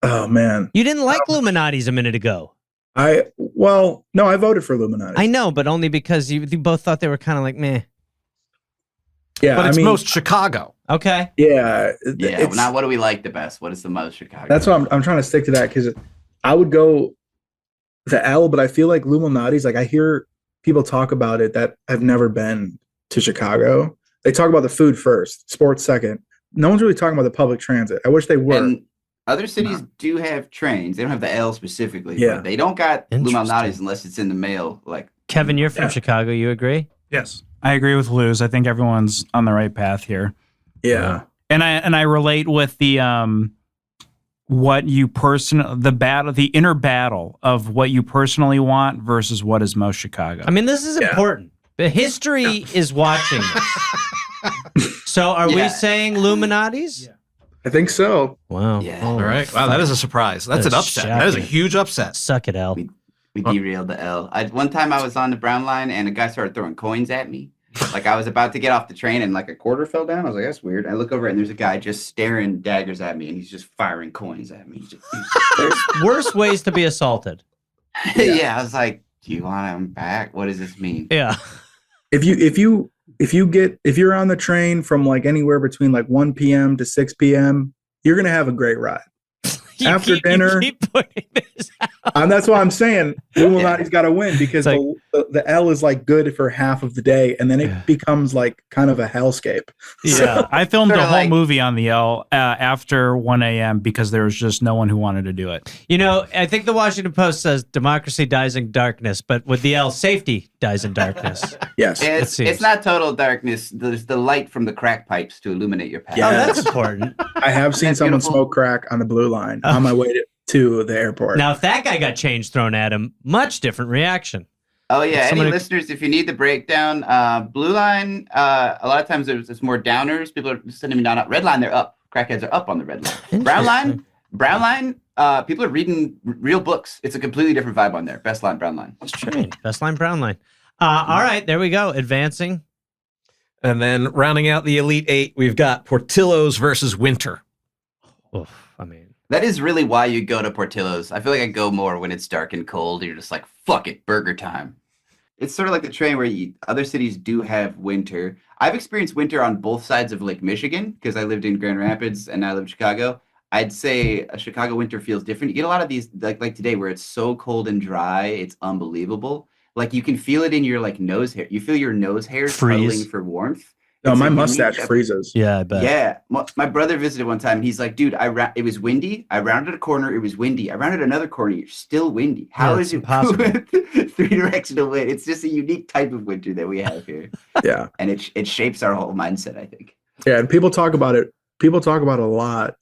Oh man, you didn't like Illuminati's a minute ago. No, I voted for Illuminati. I know, but only because you both thought they were kind of like meh. Yeah, but it's most Chicago. Okay. Yeah. Not what do we like the best? What is the most Chicago? That's what I'm trying to stick to that because I would go the L, but I feel like Illuminati's. Like I hear people talk about it that have never been to Chicago. They talk about the food first, sports second. No one's really talking about the public transit. I wish they were. And other cities do have trains. They don't have the L specifically. Yeah. But they don't got Lou Malnati's unless it's in the mail. Like Kevin, you're from Chicago. You agree? Yes. I agree with Lou's. I think everyone's on the right path here. Yeah. And I relate with the the inner battle of what you personally want versus what is most Chicago. I mean, this is important. The history is watching this. So are we saying Illuminati's? Yeah. I think so. Wow. Yeah. All right. Wow, that is a surprise. That's an upset. Shocking. That is a huge upset. Suck it, L. We derailed the L. One time I was on the Brown line and a guy started throwing coins at me. Like I was about to get off the train and like a quarter fell down. I was like, that's weird. I look over and there's a guy just staring daggers at me and he's just firing coins at me. There's worse ways to be assaulted. Yeah. I was like, do you want him back? What does this mean? Yeah. If you're on the train from like anywhere between like 1 p.m. to 6 p.m., you're going to have a great ride. After dinner. You keep putting this out. And that's why I'm saying Illuminati's got to win because like, the L is like good for half of the day and then it becomes like kind of a hellscape. Yeah. So, I filmed a whole movie on the L after 1 a.m. because there was just no one who wanted to do it. You know, I think the Washington Post says democracy dies in darkness, but with the L, safety dies in darkness. Yes. It's not total darkness. There's the light from the crack pipes to illuminate your path. Yeah. Oh, that's important. I have seen someone smoke crack on the Blue Line on my way to the airport. Now, if that guy got change thrown at him, much different reaction. Oh, yeah. Any listeners, if you need the breakdown, Blue Line, a lot of times it's more downers. People are sending me down. Red Line, they're up. Crackheads are up on the Red Line. Brown Line, people are reading real books. It's a completely different vibe on there. Best Line, Brown Line. That's true. Best Line, Brown Line. All right, there we go. Advancing. And then rounding out the Elite Eight, we've got Portillo's versus Winter. I mean, that is really why you go to Portillo's. I feel like I go more when it's dark and cold. You're just like, fuck it, burger time. It's sort of like the train where other cities do have winter. I've experienced winter on both sides of Lake Michigan because I lived in Grand Rapids and now I live in Chicago. I'd say a Chicago winter feels different. You get a lot of these, like today, where it's so cold and dry, it's unbelievable. Like you can feel it in your like nose hair. You feel your nose hairs cuddling for warmth. No, my mustache freezes. Yeah, I bet. Yeah, my brother visited one time. He's like, dude, it was windy. I rounded a corner. It was windy. I rounded another corner. It's still windy. How is it possible? 3-directional wind. It's just a unique type of winter that we have here. Yeah, and it shapes our whole mindset, I think. Yeah, and people talk about it. People talk about it a lot,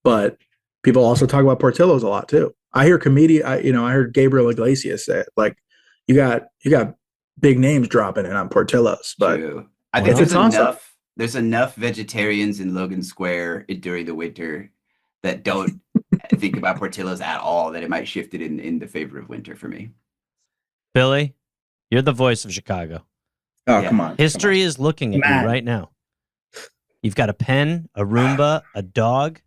but people also talk about Portillo's a lot too. I hear I heard Gabriel Iglesias say it. Like, you got big names dropping in on Portillo's, but. True. I think there's enough vegetarians in Logan Square during the winter that don't think about Portillo's at all that it might shift it in the favor of winter for me. Billy, you're the voice of Chicago. Oh, come on. History is looking at you right now. You've got a pen, a Roomba, a dog.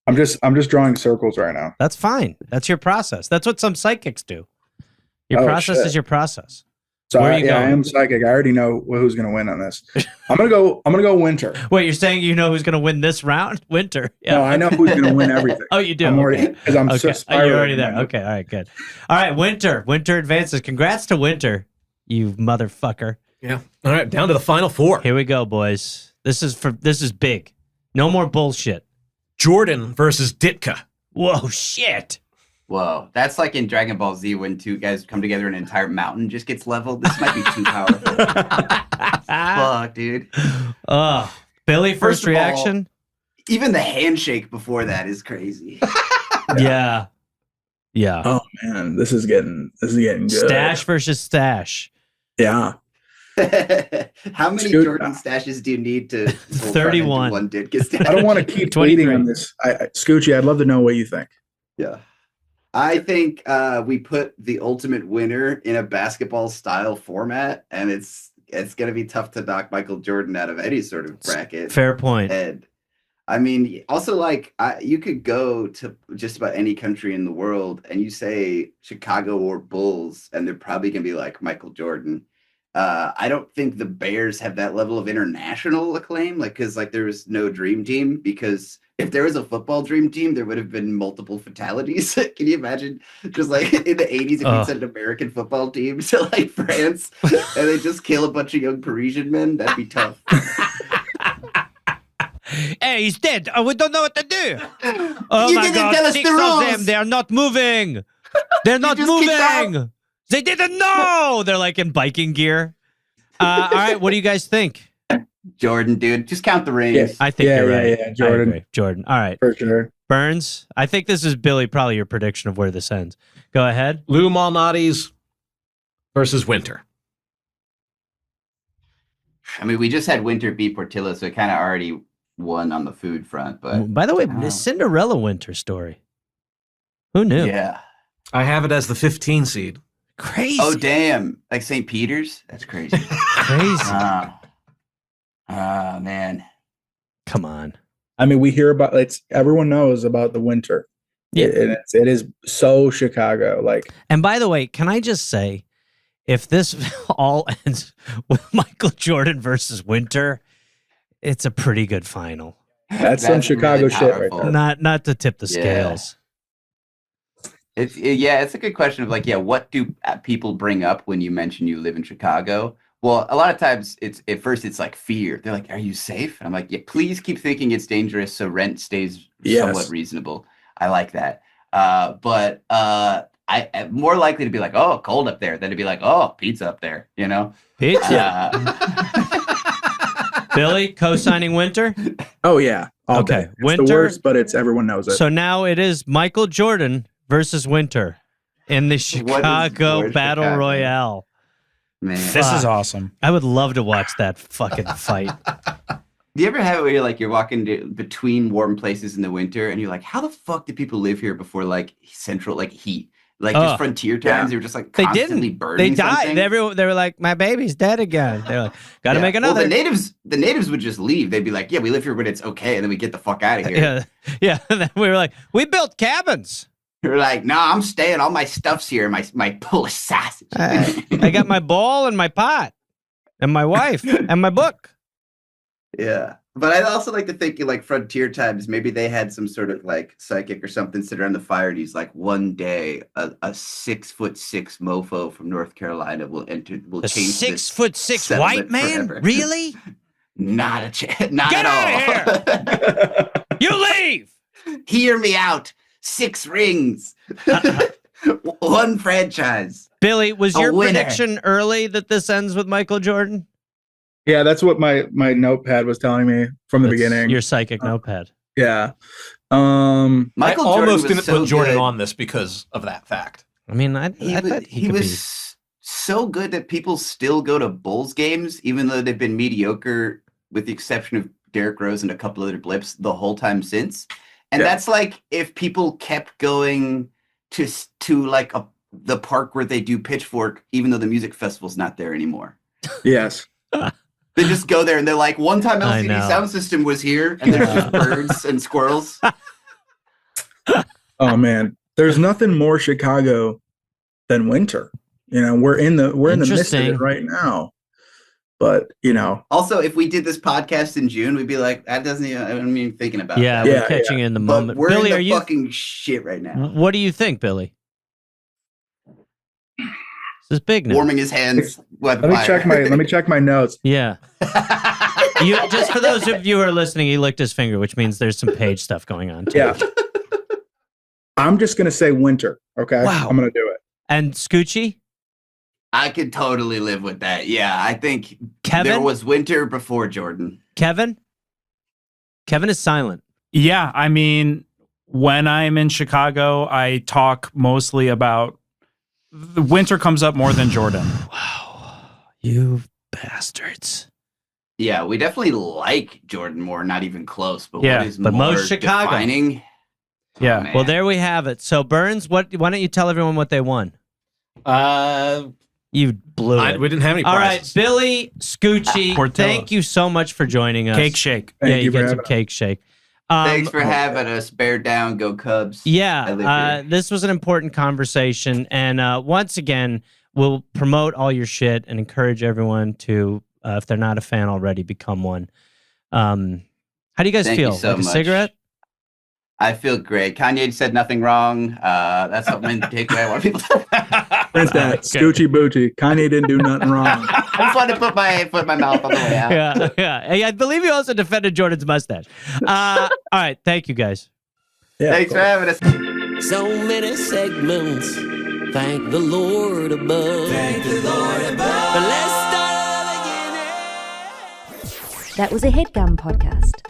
I'm just drawing circles right now. That's fine. That's your process. That's what some psychics do. Your process is your process. So Where are you going? I am psychic. I already know who's going to win on this. I'm gonna go Winter. Wait, you're saying you know who's going to win this round? Winter. Yeah. No, I know who's going to win everything. Oh, you do. I'm already because I'm so You're already there. Okay. All right. Good. All right. Winter. Winter advances. Congrats to Winter, you motherfucker. Yeah. All right. Down to the final four. Here we go, boys. This is big. No more bullshit. Jordan versus Ditka. Whoa, shit. Whoa, that's like in Dragon Ball Z when two guys come together and an entire mountain just gets leveled. This might be too powerful. Fuck, dude. Billy, first reaction? All, even the handshake before that is crazy. Yeah. Oh man, this is getting good. Stash versus stash. Yeah. How many Jordan stashes do you need to 31? One Ditka stash? I don't want to keep bleeding on this. Scoochie, I'd love to know what you think. Yeah. I think we put the ultimate winner in a basketball style format, and it's going to be tough to knock Michael Jordan out of any sort of bracket. Fair point. And I mean, also like you could go to just about any country in the world and you say Chicago or Bulls, and they're probably going to be like Michael Jordan. I don't think the Bears have that level of international acclaim, because there was no dream team, because if there was a football dream team, there would have been multiple fatalities. Can you imagine just like in the 80s if you sent an American football team to like France and they just kill a bunch of young Parisian men? That'd be tough. Hey, he's dead. We don't know what to do. Oh You my didn't God, tell us 6 the of rules. them. They are not moving. They're not just kicked out. moving. They didn't know. They're like in biking gear. All right, what do you guys think? Jordan, dude, just count the rings. Yes. I think you're right. Yeah, Jordan. I agree. Jordan. All right. For sure. Burns, I think this is Billy, probably your prediction of where this ends. Go ahead. Lou Malnati's versus Winter. I mean, we just had Winter beat Portillo, so it kind of already won on the food front. But By the way, this Cinderella Winter story. Who knew? yeah. I have it as the 15 seed. Crazy. Oh, damn. Like St. Peter's? That's crazy. Crazy. Man. Come on. I mean, we hear about everyone knows about the Winter. Yeah. It is so Chicago. And by the way, can I just say, if this all ends with Michael Jordan versus Winter, it's a pretty good final. That's some Chicago really shit right powerful. there. Not to tip the scales. It's a good question of what do people bring up when you mention you live in Chicago? Well, a lot of times it's like fear. They're like, "Are you safe?" And I'm like, "Yeah, please keep thinking it's dangerous so rent stays somewhat reasonable." I like that. But I'm more likely to be like, "Oh, cold up there," than to be like, "Oh, pizza up there." You know, Pizza. Billy, co-signing Winter. Oh yeah. All Okay, day. It's Winter. the worst, but everyone knows it. So now it is Michael Jordan versus Winter in the Chicago Battle Chicago? Royale. man. This is awesome. I would love to watch that fucking fight. Do you ever have it where you're walking between warm places in the winter and you're like, how the fuck did people live here before central heat? Just frontier times, they were just They constantly didn't. burning. They died. something? They were like, my baby's dead again. They were like, gotta make another. Well, the natives would just leave. They'd be like, yeah, we live here when it's okay, and then we get the fuck out of here. Yeah. And then we were like, we built cabins. You're like, no, I'm staying. All my stuff's here. My Polish sausage. I got my ball and my pot and my wife and my book. Yeah. But I'd also like to think frontier times, maybe they had some sort of psychic or something sit around the fire and he's like, one day a 6'6" mofo from North Carolina will change this 6'6" white man? forever. Really? Not a chance. Not Get at out all. You leave. Hear me out. 6 rings. One franchise. Billy, was A your winner. prediction early that this ends with Michael Jordan? Yeah, that's what my notepad was telling me from the beginning. Your psychic notepad. Yeah. Michael I Jordan almost was didn't so put Jordan good. on this because of that fact. I mean, I bet He could was so good that people still go to Bulls games, even though they've been mediocre, with the exception of Derrick Rose and a couple other blips the whole time since. And that's if people kept going to the park where they do Pitchfork, even though the music festival's not there anymore. Yes. They just go there and they're like, one time LCD Sound System was here, and there's just birds and squirrels. Oh man, there's nothing more Chicago than winter. You know, we're in the midst of it right now. But also, if we did this podcast in June, we'd be like, that doesn't even. I'm even thinking about. Yeah, we're catching in the moment. But we're Billy, in the fucking shit right now. What do you think, Billy? This is big now. Warming his hands. Let me check my notes. Yeah. Just for those of you who are listening, he licked his finger, which means there's some page stuff going on. Too. Yeah. I'm just gonna say winter. Okay. Wow. I'm gonna do it. And Scoochie? I could totally live with that. Yeah, I think Kevin? There was winter before Jordan. Kevin is silent. Yeah, I mean, when I'm in Chicago, I talk mostly about the winter comes up more than Jordan. Wow, you bastards. Yeah, we definitely like Jordan more, not even close. But yeah, what is but more most Chicago. defining? Yeah. Oh, well, there we have it. So Burns, why don't you tell everyone what they won? You blew it. We didn't have any prizes. All right, Billy, Scoochie, thank you so much for joining us. Cake shake. Yeah, you get some cake shake. Thanks for having us. Bear down, go Cubs. Yeah, this was an important conversation. And once again, we'll promote all your shit and encourage everyone to, if they're not a fan already, become one. How do you guys feel? You so like a much. cigarette? I feel great. Kanye said nothing wrong. That's something to take away. I want people to... That's that. Scoochie Boochie. Kanye didn't do nothing wrong. I just wanted to put my mouth on the way out. Yeah. Hey, I believe you also defended Jordan's mustache. All right. Thank you, guys. Yeah, thanks for having us. So many segments. Thank the Lord above. Thank the Lord above. But let's start again. That was a Headgum podcast.